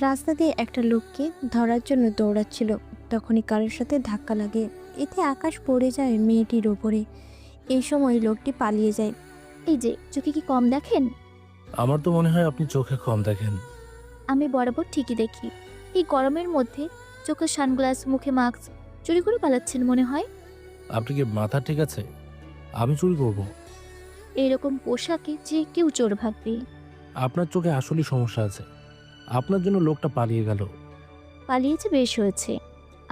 রাস্তা দিয়ে একটা লোককে ধরার জন্য দৌড়াচ্ছিল। তখনই কারোর সাথে ধাক্কা লাগে। এতে আকাশ পড়ে যায় মেয়েটির ওপরে। এই সময় লোকটি পালিয়ে যায়। এই যে চোখে কি কম দেখেন? আমার তো মনে হয় আপনি চোখে কম দেখেন। আমি বরাবর ঠিকই দেখি। এই গরমের মধ্যে চোখে সানগ্লাস, মুখে মাস্ক চুরি করে পালাচ্ছেন মনে হয়। আপনি কি মাথা ঠিক আছে? আমি চুরি করব? এরকম পোশাকে যে কেউ চোর ভাববে। আপনার চোখে আসলেই সমস্যা আছে। আপনার জন্য লোকটা পালিয়ে গেল। পালিয়েছে বেশ হয়েছে।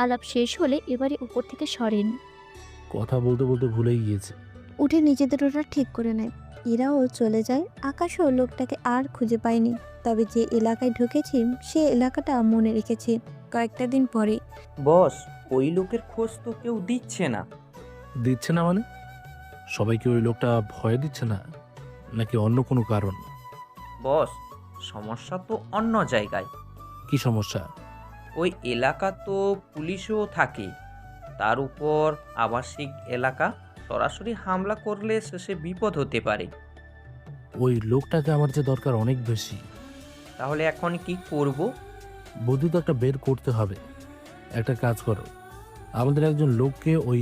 আলাপ শেষ হলে এবারে উপর থেকে সরেন। কথা বলতে বলতে ভুলেই গিয়েছি। উঠে নিজেদের ওটা ঠিক করে নেয়। এরাও চলে যায়। আকাশও লোকটাকে আর খুঁজে পায়নি। তবে যে এলাকায় ঢুকেছি সে এলাকাটা মনে রেখেছে। কয়েকটা দিন পরে বস, ওই লোকের খোঁজ তো কেউ দিচ্ছে না। দিচ্ছে না মানে? সবাইকে ওই লোকটা ভয় দিচ্ছে না, নাকি অন্য কোনো কারণ? বস, সমস্যা তো অন্য জায়গায়। কি সমস্যা? ওই এলাকা তো পুলিশও থাকে, তার উপর আবাসিক এলাকা, সরাসরি হামলা করলে শেষে বিপদ হতে পারে। ওই লোকটাকে আমার যে দরকার অনেক বেশি। তাহলে এখন কি করব? বুদ্ধি তো একটা বের করতে হবে। একটা কাজ করো, আমাদের একজন লোককে ওই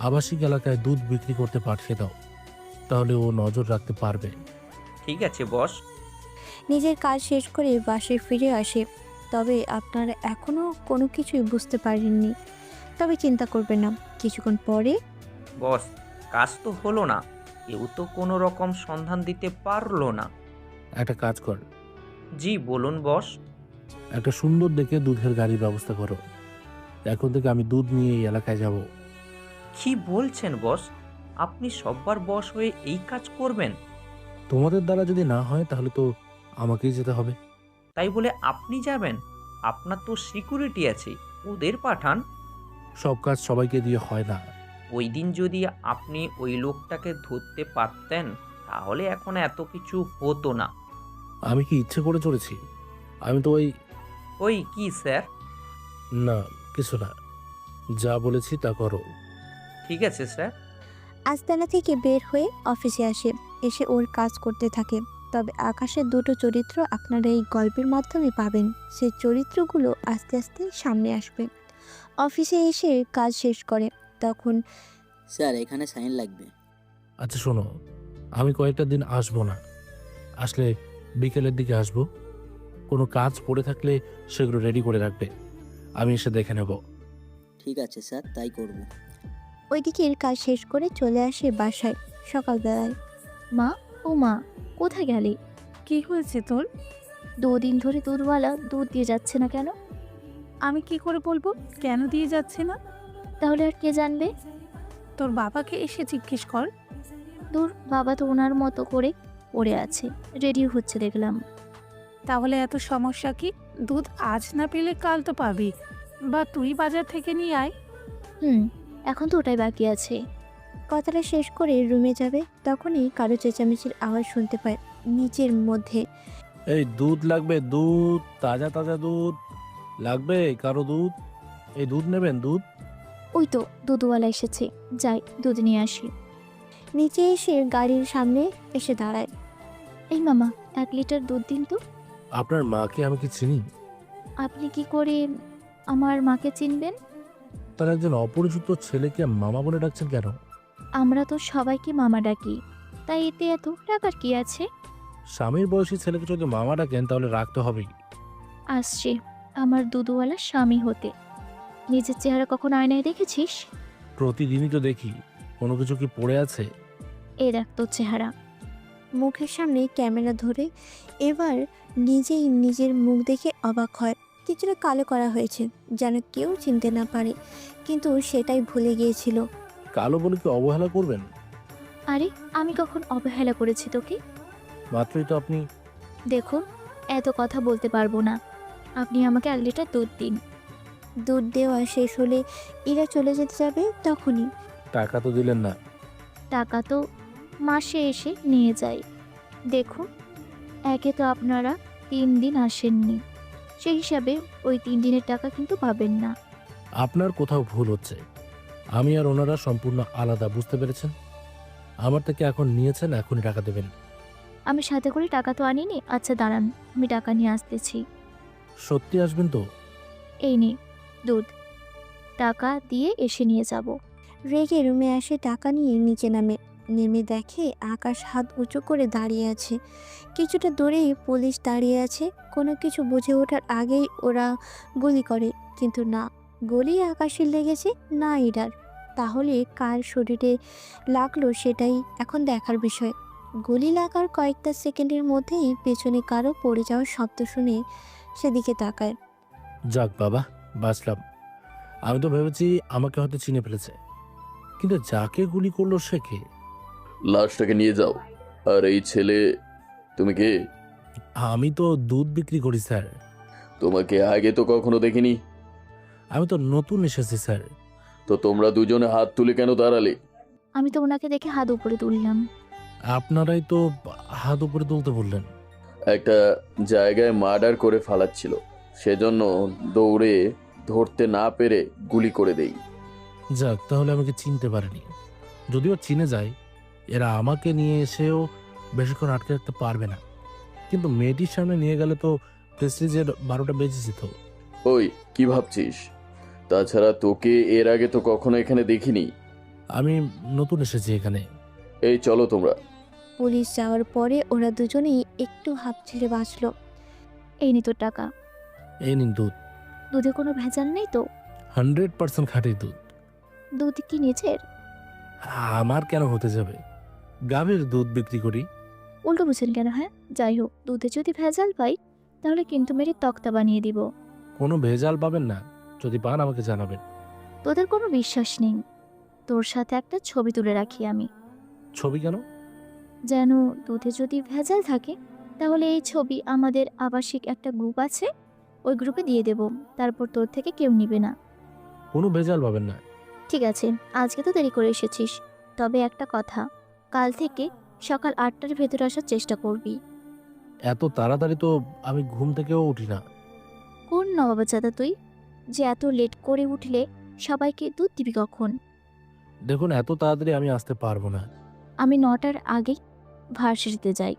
আবাসিক এলাকায় দুধ বিক্রি করতে পাঠিয়ে দাও, তাহলে ও নজর রাখতে পারবে। ঠিক আছে বস। নিজের কাজ শেষ করে বাসায় ফিরে আসে। তবে আপনারা এখনও কোনো কিছুই বুঝতে পারেননি। তবে চিন্তা করবেন না, কিছুক্ষণ পরে বস, কাজ তো হলো না, কেউ তো কোনো রকম সন্ধান দিতে পারলো না। একটা কাজ কর, জি বলুন বস। একটা সুন্দর দেখে দুধের গাড়ির ব্যবস্থা করো। এখন থেকে আমি দুধ নিয়ে এই এলাকায় যাব। কি বলছেন বস? আপনি সব্বার বস হয়ে এই কাজ করবেন? তোমাদের দ্বারা যদি না হয় তাহলে তো আমাকেই যেতে হবে। তাই বলে আপনি যাবেন? আপনার তো সিকিউরিটি আছে, ওদের পাঠান। সব কাজ সবাইকে দিয়ে হয় না। ওই দিন যদি আপনি ওই লোকটাকে ধরতে পারতেন, তাহলে এখন এত কিছু হতো না। আমি কি ইচ্ছে করে চলেছি? আমি তো ওই কি স্যার? না, কিছু না। যা বলেছি তা করো। ঠিক আছে স্যার। আস্তানা থেকে বের হয়ে অফিসে আসে। এসে ওর কাজ করতে থাকে। তবে আকাশের দুটো চরিত্র আপনারা এই গল্পের মাধ্যমে পাবেন। সেই চরিত্রগুলো আস্তে আস্তে সামনে আসবে। অফিসে এসে কাজ শেষ করে তখন স্যার এখানে সাইন লাগবে। আচ্ছা শোনো, আমি কয়েকটা দিন আসবো না। আসলে বিকেলের দিকে আসবো। কোনো কাজ পড়ে থাকলে সেগুলো রেডি করে রাখবে, আমি এসে দেখে নেব। ঠিক আছে স্যার, তাই করব। ওইদিকের কাজ শেষ করে চলে আসে বাসায় সকালবেলায়। মা, ও মা, কোথায় গেলি? কি হয়েছে তোর? দুদিন ধরে দুধওয়ালা দুধ দিয়ে যাচ্ছে না কেন? আমি কি করে বলবো কেন দিয়ে যাচ্ছে না? তাহলে আর কে জানবে? তোর বাবাকে এসে জিজ্ঞেস কর। দূর, বাবা তো ওনার মতো করে পড়ে আছে, রেডি হচ্ছে দেখলাম। তাহলে এত সমস্যা কি? দুধ আজ না পেলে কাল তো পাবি, বা তুই বাজার থেকে নিয়ে আয়। এখন তো ওটাই বাকি আছে। কথাটা শেষ করে রুমে যাবে তখনই কারো চেঁচামেচির আওয়াজ শুনতে পায় নিচের মধ্যে। এই দুধ লাগবে, দুধ, তাজা তাজা দুধ লাগবে। কারো দুধ? এই দুধ নেবেন? দুধ? ওই তো দুধওয়ালা এসেছে, যাই দুধ নিয়ে আসি। নিচে এসে গাড়ির সামনে এসে দাঁড়ায়। এই মামা, 1 লিটার দুধ দিন তো। আপনার মাকে আমি কি চিনি? আপনি কি করে আমার মাকে চিনবেন? তার একজন অপরিচিত ছেলেকে মামা বলে ডাকছেন কেন? আমরা তো সবাইকে মামা ডাকি, তাই এতে এত টাকার কি আছে? স্বামীর বয়সী ছেলেকে যদি মামা ডাকেন তাহলে রাখতে হবে। আসছে আমার দুধওয়ালা স্বামী হতে। নিজের চেহারা কখন আয়নায় দেখেছিস? প্রতিদিনই তো দেখি। কোনো কিছু কি পড়ে আছে? এ দেখ তোর চেহারা। মুখের সামনে ক্যামেরা ধরে এবার নিজেই নিজের মুখ দেখে অবাক হয়। কিছুটা কালো করা হয়েছে যেন কেউ চিনতে না পারে, কিন্তু সেটাই ভুলে গিয়েছিল। কালো বলে কি অবহেলা করবেন? আরে আমি কখন অবহেলা করেছি তোকে? মাত্রই তো আপনি। দেখুন, এত কথা বলতে পারবো না। আপনি আমাকে 1 লিটার দুধ দিন। দুধ দেওয়া শেষ হলে ইরা চলে যেতে যাবে তখনই টাকা তো দিলেন না। টাকা তো মাসে এসে নিয়ে যাই। দেখুন, একে তো আপনারা 3 দিন আসেননি, সেই হিসাবে ওই 3 দিনের টাকা কিন্তু পাবেন না। আপনার কোথাও ভুল হচ্ছে। আমি আর ওনারা সম্পূর্ণ আলাদা, বুঝতে পেরেছেন? আমার থেকে এখন নিয়েছেন, এখনই টাকা দেবেন। আমি সাথে করে টাকা তো আনিনি। আচ্ছা দাঁড়ান, আমি টাকা নিয়ে আসতেছি। সত্যি আসবেন তো? এই নে দুধ, টাকা দিয়ে এসে নিয়ে যাব। রেগে রুমে আসে, টাকা নিয়ে নিচে নামে। নেমে দেখে আকাশ হাত উঁচু করে দাঁড়িয়ে আছে। কিছুটা দূরেই পুলিশ দাঁড়িয়ে আছে। কোনো কিছু বুঝে ওঠার আগেই ওরা গুলি করে, কিন্তু না, গুলি আকাশের লেগেছে না ইরার। তাহলে কার শরীরে লাগলো সেটাই এখন দেখার বিষয়। গুলি লাগার কয়েকটা সেকেন্ডের মধ্যেই পেছনে কারো পড়ে যাওয়ার শব্দ শুনে সেদিকে তাকায়। যাক বাবা, বাঁচলাম। আমি তো ভেবেছি আমাকে হয়তো চিনে ফেলেছে, কিন্তু যাকে গুলি করলো সে কে? লাশটাকে নিয়ে যাও। আর এই ছেলে, তুমি কে? আমি তো দুধ বিক্রি করি স্যার। তোমাকে আগে তো কখনো দেখিনি। আমি তো নতুন এসেছি স্যার। তো তোমরা দুজনে হাত তুলে কেন দাঁড়ালে? আমি তো ওনাকে দেখে হাত উপরে তুললাম। আপনারাই তো হাত উপরে তুলতে বললেন। একটা জায়গায় মার্ডার করে ফালাচ্ছিল, সেজন্য দৌড়ে ধরতে না পেরে গুলি করে দেই। যাক, তাহলে আমাকে চিনতে পারেনি। যদিও চিনে যায়, এরা আমাকে নিয়ে এসেও বেশিক্ষণ আটকে রাখতে পারবে না। কিন্তু মেয়েটির সামনে নিয়ে গেলে তো প্রেস্টিজের 12টা বেজে যেত। ওই, কি ভাবছিস? তাছাড়া তোকে এর আগে তো কখনো এখানে দেখিনি। আমি নতুন এসেছি এখানে। এই চলো তোমরা। পুলিশ যাওয়ার পরে ওরা দুজনেই একটু হাঁপ ছেড়ে বাঁচল। এই নে তোর টাকা। এই নিন দুধ। দুধে কোনো ভেজাল নেই তো? 100% খাঁটি দুধ। দুধ কি নিজের? আমার কেন হতে যাবে? গাভীর দুধ বিক্রি করি। উল্টো বুঝেন কেন? হ্যাঁ, যাই হোক, দুধে যদি ভেজাল পাই তাহলে কিন্তু মেরে তক্তা বানিয়ে দিব। কোনো ভেজাল পাবেন না। যদি পান আমাকে জানাবেন। তোদের কোনো বিশ্বাস নেই। তোর সাথে একটা ছবি তুলে রাখি আমি, ছবি কেন? যেন দুধে যদি ভেজাল থাকে তাহলে এই ছবি আমাদের আবাসিক একটা গ্রুপ আছে, ওই গ্রুপে দিয়ে দেব। তারপর তোর থেকে কেউ নিবে না। কোনো ভেজাল পাবেন না। ঠিক আছে, আজকে তো দেরি করে এসেছিস, তবে একটা কথা, কাল থেকে সকাল 8টার ভেতরে আসার চেষ্টা করবি। এত তাড়াতাড়ি তো আমি ঘুম থেকেও উঠি না। কোন নবাবজাদা তুই যে এত লেট করে উঠলে সবাইকে দুধ দিবি কখন? দেখুন, এত তাড়াতাড়ি আমি আসতে পারবো না। আমি 9টার আগেই ভার্সিটিতে যাই।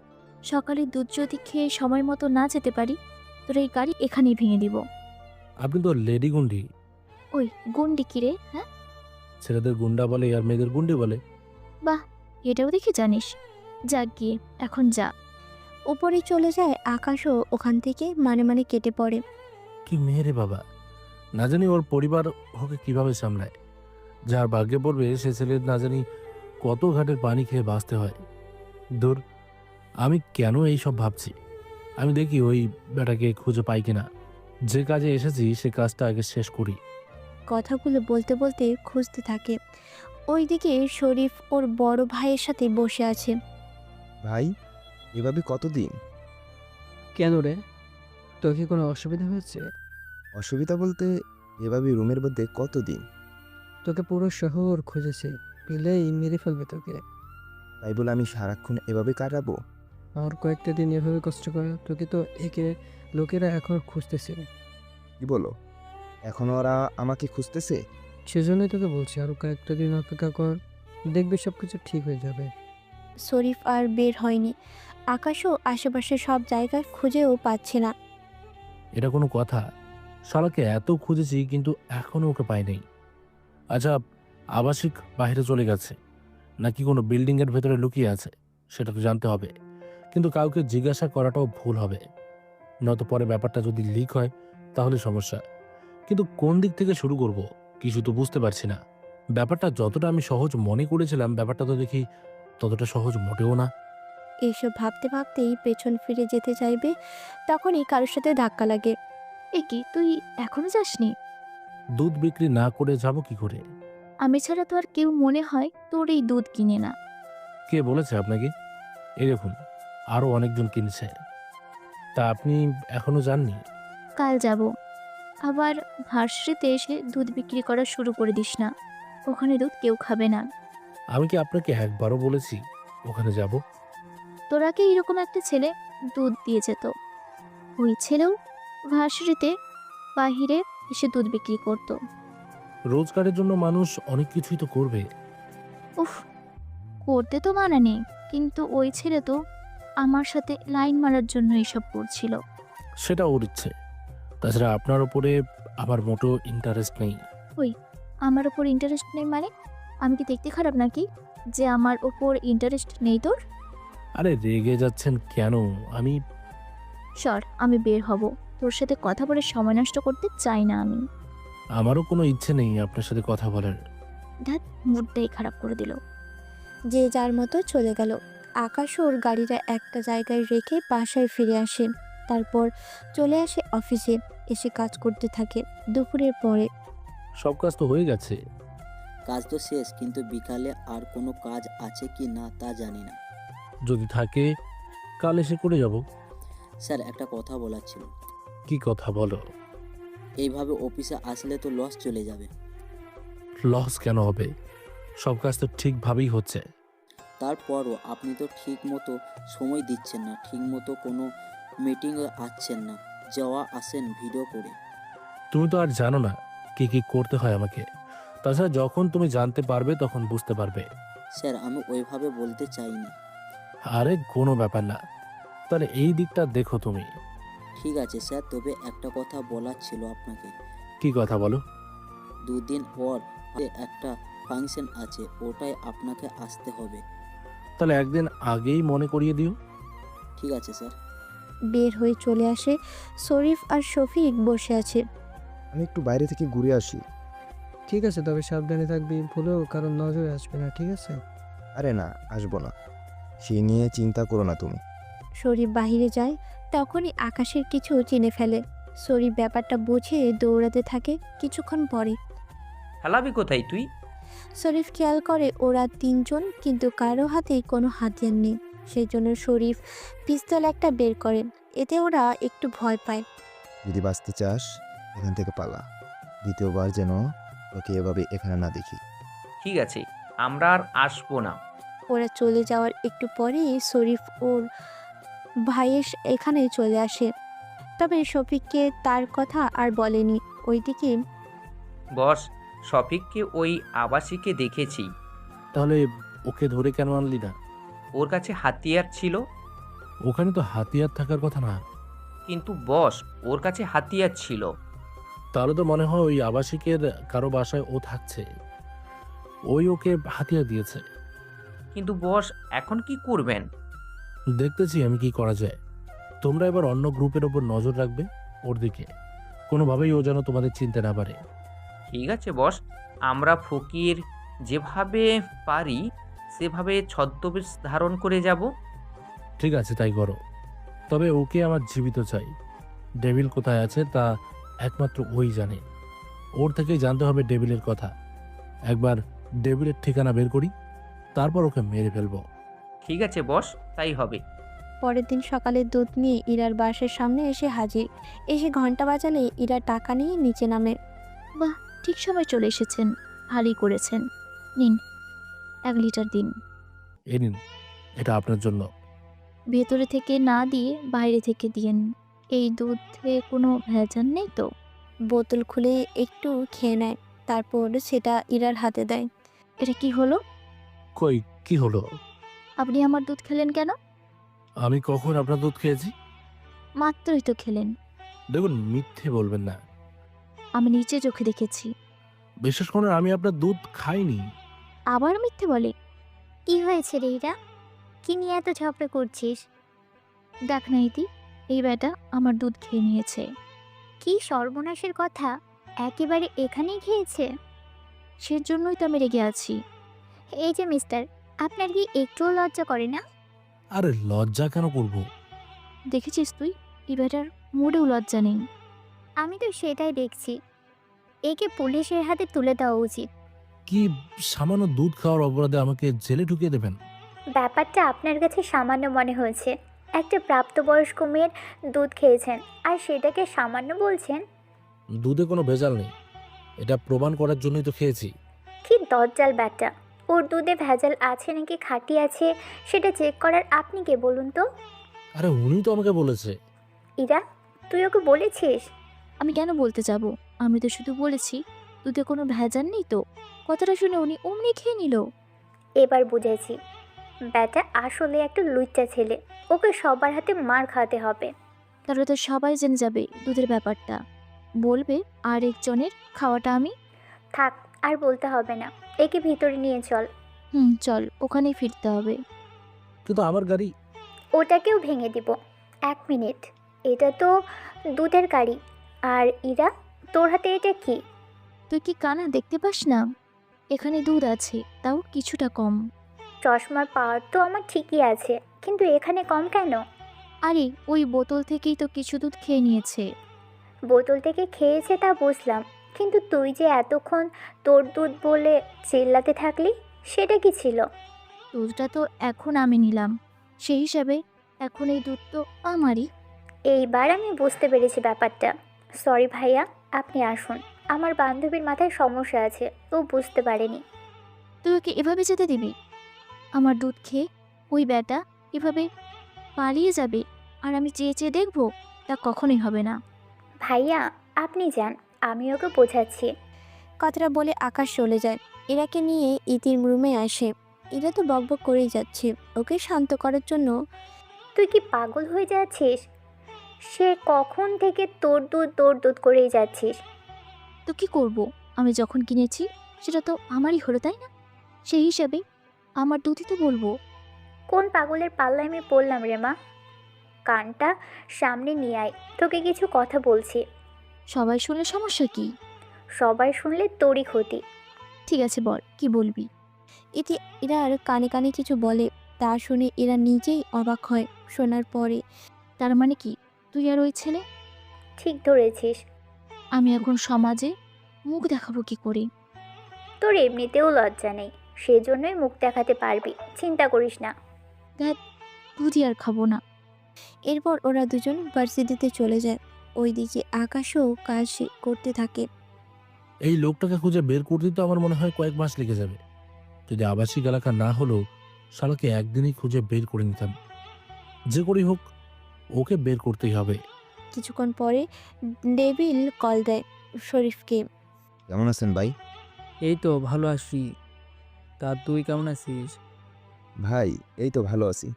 সকালে দুধ যদি খেয়ে সময় মতো না যেতে পারি তোর এই গাড়ি এখানেই ভেঙে দিব। আপনি তো লেডি গুন্ডি। ওই গুন্ডি কিরে? হ্যাঁ, ছেলেদের গুন্ডা বলে আর মেয়েদের গুন্ডি বলে। বাহ, এটাও দেখি জানিস। যা গিয়ে এখন যা। উপরে চলে যায়। আকাশও ওখান থেকে মানে কেটে পড়ে। কি মেয়ে রে বাবা! না জানি ওর পরিবার ওকে কিভাবে সামলায়। যার ভাগ্যে পড়বে সে ছেলের না জানি কত ঘাটের পানি খেয়ে বাঁচতে হয়। দূর, আমি কেন এই সব ভাবছি? আমি দেখি ওই বেটাকে খুঁজে পাই কিনা। যে কাজে এসেছি সে কাজটা আগে শেষ করি। কথাগুলো বলতে বলতে খুঁজতে থাকে। ওইদিকে শরীফ ওর বড় ভাইয়ের সাথে বসে আছে। ভাই, এভাবে কতদিন? কেন রে, তোর কি কোনো অসুবিধা হয়েছে? অসুবিধা বলতে এভাবে রুমের মধ্যে কতদিন? তোকে পুরো শহর খুঁজেছে, পেলেই মেরে ফেলবে তোকে। তাই বলে আমি সারাক্ষণ এভাবে কাটাবো? আর কয়েকটা দিন এভাবে কষ্ট করে তোকে তো একে লোকেরা এখন খুঁজতেছে। কি বলো? এখন ওরা আমাকে খুঁজতেছে? সেজন্যই তোকে বলছি আরো কয়েকটা দিন অপেক্ষা কর, দেখবি সব কিছু ঠিক হয়ে যাবে। শরীফ আর বের হয়নি। আকাশও আশেপাশে সব জায়গায় খুঁজেও পাচ্ছে না। এটা কোনো কথা? শালাকে এত খুঁজেছি কিন্তু এখনো ওকে পাই নাই। আচ্ছা, আবাসিক বাইরে চলে গেছে নাকি কোনো বিল্ডিংয়ের ভেতরে লুকিয়ে আছে সেটা তো জানতে হবে। কিন্তু কাউকে জিজ্ঞাসা করাটাও ভুল হবে, নয়তো পরে ব্যাপারটা যদি লিক হয় তাহলে সমস্যা। কিন্তু কোন দিক থেকে শুরু করব কিছু তো বুঝতে পারছি না। ব্যাপারটা যতটা আমি সহজ মনে করেছিলাম ব্যাপারটা তো দেখি ততটা সহজ মোটেও না। এইসব ভাবতে ভাবতেই পেছন ফিরে যেতে চাইবে, তখনই কারোর সাথে ধাক্কা লাগে। এ কি, তুই এখনো যাসনি? দুধ বিক্রি না করে যাব কি করে? আমি ছাড়া তো আর কেউ মনে হয় তোর এই দুধ কিনে না। কে বলেছে আপনাকে? এই দেখুন, আরো অনেকজন কিনছে। তা আপনি এখনো যাননি? কাল যাব। আবার ভার্সিটিতে এসে দুধ বিক্রি করা শুরু করে দিস না, ওখানে দুধ কেউ খাবে না। আমি কি আপনাকে একবারও বলেছি ওখানে যাব? তোরাকে এরকম একটা ছেলে দুধ দিয়ে যেত, ওই ছেলেও ভার্সিটিতে বাহিরে এসে দুধ বিক্রি করতো। রোজগারের জন্য মানুষ অনেক কিছুই তো করবে। উফ, করতে তো মানা নেই, কিন্তু ওই ছেলে তো আমার সাথে লাইন মারার জন্য এসব করছিল। সেটা ওর ইচ্ছে। তাছাড়া আপনার উপরে আমার মোটো ইন্টারেস্ট নেই। আমার ওপর ইন্টারেস্ট নেই মানে? আমি কি দেখতে খারাপ নাকি যে আমার ওপর ইন্টারেস্ট নেই তোর? আরে রেগে যাচ্ছেন কেন? আমি সর, আমি বের হব। তোর সাথে কথা বলে সময় নষ্ট করতে চাই না আমি। আমারও কোনো ইচ্ছে নেই আপনার সাথে কথা বলার। ধ্যাত, মুডটাই খারাপ করে দিল। যে যার মতো চলে গেল। আকাশ ওর গাড়িটা একটা জায়গায় রেখে বাসায় ফিরে আসে। তারপর চলে আসে অফিসে, এসে কাজ করতে থাকে। দুপুরের পরে সব কাজ তো হয়ে গেছে। কাজ তো শেষ, কিন্তু বিকালে আর কোনো কাজ আছে কি না তা জানি না। যদি থাকে কাল এসে করে যাব। স্যার, একটা কথা বলার ছিল। কি কথা বলো? এইভাবে অফিসে আসলে তো লস চলে যাবে। লস কেন হবে? সব কাজ তো ঠিকভাবেই হচ্ছে। তারপরও আপনি তো ঠিক মতো সময় দিচ্ছেন না, ঠিক মতো কোনো মিটিংয়ে আসছেন না, যাওয়া আসেন ভিডিও করে। তুমি তো আর জানো না কি কি করতে হয় আমাকে। তাছাড়া যখন তুমি জানতে পারবে তখন বুঝতে পারবে। স্যার, আমি ওইভাবে বলতে চাইনি। আরে কোনো ব্যাপার না, তাহলে এই দিকটা দেখো তুমি। ঠিক আছে স্যার, তবে একটা কথা বলার ছিল আপনাকে। কি কথা বলো? দুদিন পর একটা ফাংশন আছে, ওটাই আপনাকে আসতে হবে। তাহলে একদিন আগেই মনে করিয়ে দিও। ঠিক আছে স্যার। বের হয়ে চলে আসে। শরীফ আর শফিক বসে আছে। আমি একটু বাইরে থেকে ঘুরে আসি। ঠিক আছে, তবে সাবধানে থাকবি, ভুলেও কারণ নজরে আসবে না, ঠিক আছে? আরে না, আসবো না, সেই নিয়ে চিন্তা করো না তুমি। শরীফ বাহিরে যায়, তখনই আকাশের কিছু চিনে ফেলে। শরীফ ব্যাপারটা বুঝে দৌড়াতে থাকে। কিছুক্ষণ পরে হেলাবি কোথায় তুই? শরীফ খেয়াল করে ওরা তিনজন, কিন্তু কারো হাতেই কোনো হাতিয়ার নেই। সেই জন্য শরীফ পিস্তল একটা বের করে। এতে ওরা একটু ভয় পায়। যদি বাঁচতে চাস এখান থেকে পালা, দ্বিতীয়বার যেন ওকে এভাবে এখানে না দেখি। ঠিক আছে, আমরা আর আসবো না। ওরা চলে যাওয়ার একটু পরেই শরীফ ওর ভাইয়ের এখানে চলে আসে। তবে শফিককে তার কথা আর বলেনি। ওইদিকে বস, শফিককে ওই আবাসিকে দেখেছি। তাহলে ওকে ধরে কেন আনলি না? ওর কাছে হাতিয়ার ছিল। ওখানে তো হাতিয়ার থাকার কথা না। কিন্তু বস, ওর কাছে হাতিয়ার ছিল। তাহলে তো মনে হয় ওই আবাসিকের কারো বাসায় ও থাকছে, ওই ওকে হাতিয়ার দিয়েছে। কিন্তু বস, এখন কি করবেন? দেখতেছি আমি কি করা যায়। তোমরা এবার অন্য গ্রুপের ওপর নজর রাখবে, ওর দিকে কোনোভাবেই ও যেন তোমাদের চিনতে না পারে। ঠিক আছে বস, আমরা ফকির যেভাবে পারি সেভাবে ছদ্মবেশ ধারণ করে যাব। ঠিক আছে, তাই করো। তবে ওকে আমার জীবিত চাই। ডেভিল কোথায় আছে তা একমাত্র ওই জানে। ওর থেকেই জানতে হবে ডেভিলের কথা। একবার ডেভিলের ঠিকানা বের করি, তারপর ওকে মেরে ফেলবো। ঠিক আছে বস, তাই হবে। পরের দিন সকালে দুধ নিয়ে ইরার বাসার সামনে এসে হাজির। এসে ঘন্টা বাজালে ইরা টাকা নিয়ে নিচে নামে। বাহ, ঠিক সময় চলে এসেছেন, ভালোই করেছেন। নিন 1 লিটার দিন। এ নিন, এটা আপনার জন্য। ভেতরে থেকে না দিয়ে বাইরে থেকে দিয়েন। এই দুধে কোনো ভেজাল নেই তো? বোতল খুলে একটু খেয়ে নেয়, তারপর সেটা ইরার হাতে দেয়। এটা কি হলো? কই, কি হলো? আপনি আমার দুধ খেলেন কেন? আমি কখন আপনার দুধ খেয়েছি? মাত্রই তো খেলেন। দেখুন, মিথ্যে বলবেন না। আমি নিচে চোখে দেখেছি। বিশেষ করে আমি আপনার দুধ খাইনি। আবার মিথ্যে বলে? কি হয়েছে রে ইরা? কি নিয়ে এত ঝগড়া করছিস? দেখ না ইতি, এই বেটা আমার দুধ খেয়ে নিয়েছে। কি সর্বনাশের কথা! একেবারে এখানেই খেয়েছে? সেজন্যই তো আমি রেগে আছি। এই যে মিস্টার, আপনার কি একটুও লজ্জা করে না? আরে লজ্জা কেন করব? দেখেছিস তুই, এই বেটার মুডেও লজ্জা নেই। আমি তো সেটাই দেখছি। একে পুলিশের হাতে তুলে দেওয়া উচিত। কি সামান্য দুধ খাওয়ার অপরাধে আমাকে জেলে ঢুকিয়ে দেবেন? ব্যাপারটা আপনার কাছে সামান্য মনে হয়েছে। একটা প্রাপ্তবয়স্ক মেয়ের দুধ খেয়েছেন আর সেটাকে সামান্য বলছেন? দুধে কোনো ভেজাল নেই, এটা প্রমাণ করার জন্যই তো খেয়েছি। কি দজ্জাল ব্যাটা! ওর দুধে ভেজাল আছে নাকি খাঁটি আছে সেটা চেক করার আপনি কে বলুন তো? আরে উনি তো আমাকে বলেছে। ইরা, তুই ওকে বলেছিস? আমি কেন বলতে যাব? আমি তো শুধু বলেছি দুধে কোনো ভেজাল নেই তো। কথাটা শুনে উনি অমনি খেয়ে নিল। এবার বুঝেছি, ব্যাটা আসলে একটা লুচ্চা ছেলে। ওকে সবার হাতে মার খাওয়াতে হবে। তাহলে তো সবাই জেনে যাবে দুধের ব্যাপারটা, বলবে আর একজনের খাওয়াটা আমি। থাক, আর বলতে হবে না। একে ভিতরে নিয়ে চল। চল, ওখানেই ফিরতে হবে। কিন্তু আমার গাড়ি। ওটাকেও ভেঙে দিব। 1 মিনিট, এটা তো দুধের গাড়ি। আর ইরা, তোর হাতে এটা কি? তুই কি কানা দেখতে পাস না? এখানে দুধ আছে, তাও কিছুটা কম। চশমার পাওয়ার তো আমার ঠিকই আছে, কিন্তু এখানে কম কেন? আরে ওই বোতল থেকেই তো কিছু দুধ খেয়ে নিয়েছে। বোতল থেকে খেয়েছে তা বুঝলাম, কিন্তু তুই যে এতক্ষণ তোর দুধ বলে চিল্লাতে থাকলি, সেটা কি ছিল? দুধটা তো এখন আমি নিলাম, সেই হিসাবে এখন এই দুধ তো আমারই। এইবার আমি বুঝতে পেরেছি ব্যাপারটা। সরি ভাইয়া, আপনি আসুন। আমার বান্ধবীর মাথায় সমস্যা আছে, ও বুঝতে পারেনি। তুই ওকে এভাবে যেতে দিবি? আমার দুধ খেয়ে ওই ব্যাটা এভাবে পালিয়ে যাবে আর আমি চেয়ে চেয়ে দেখবো? তা কখনোই হবে না। ভাইয়া, আপনি যান, আমি ওকে বোঝাচ্ছি। কথাটা বলে আকাশ চলে যায়। ইরাকে নিয়ে ইতির রুমে আসে। ইরা তো বকবক করেই যাচ্ছে। ওকে শান্ত করার জন্য তুই কি পাগল হয়ে যাচ্ছিস? সে কখন থেকে তোর দুধ করেই যাচ্ছিস। তো কি করব? আমি যখন কিনেছি সেটা তো আমারই হলো, তাই না? সেই হিসাবে আমার দুধই তো বলবো। কোন পাগলের পাল্লায় আমি পড়লাম রে মা? কানটা সামনে নিয়ে আয়, তোকে কিছু কথা বলছি। সবাই শুনলে সমস্যা কি? সবাই শুনলে তোরই ক্ষতি। ঠিক আছে, বল কি বলবি। ইতি ইরার কানে কানে কিছু বলে। তা শুনে এরা নিজেই অবাক হয়। শোনার পরে তার মানে কি তুই আর ওই ছেলে? ঠিক ধরেছিস। আমি এখন সমাজে মুখ দেখাবো কি করে? তোর এমনিতেও লজ্জা নেই, সেজন্যই মুখ দেখাতে পারবি, চিন্তা করিস না। দেখ, দুধই আর খাবো না। এরপর ওরা দুজন ভার্সিটিতে চলে যায়। ওইদিকে আকাশও কাজ করতে থাকে। এই লোকটাকে খুঁজে বের করতে তো আমার মনে হয় কয়েক মাস লেগে যাবে। যদি আবাসিক এলাকা না হলেও শালাকে একদিনই খুঁজে বের করে নিতাম। যে করেই হোক ওকে বের করতেই হবে। কিছুক্ষণ পরে ডেভিল কল দেয় শরীফকে। কেমন আছেন ভাই? এই তো ভালো আছি। তা তুই কেমন আছিস? ভাই এই তো ভালো আছি।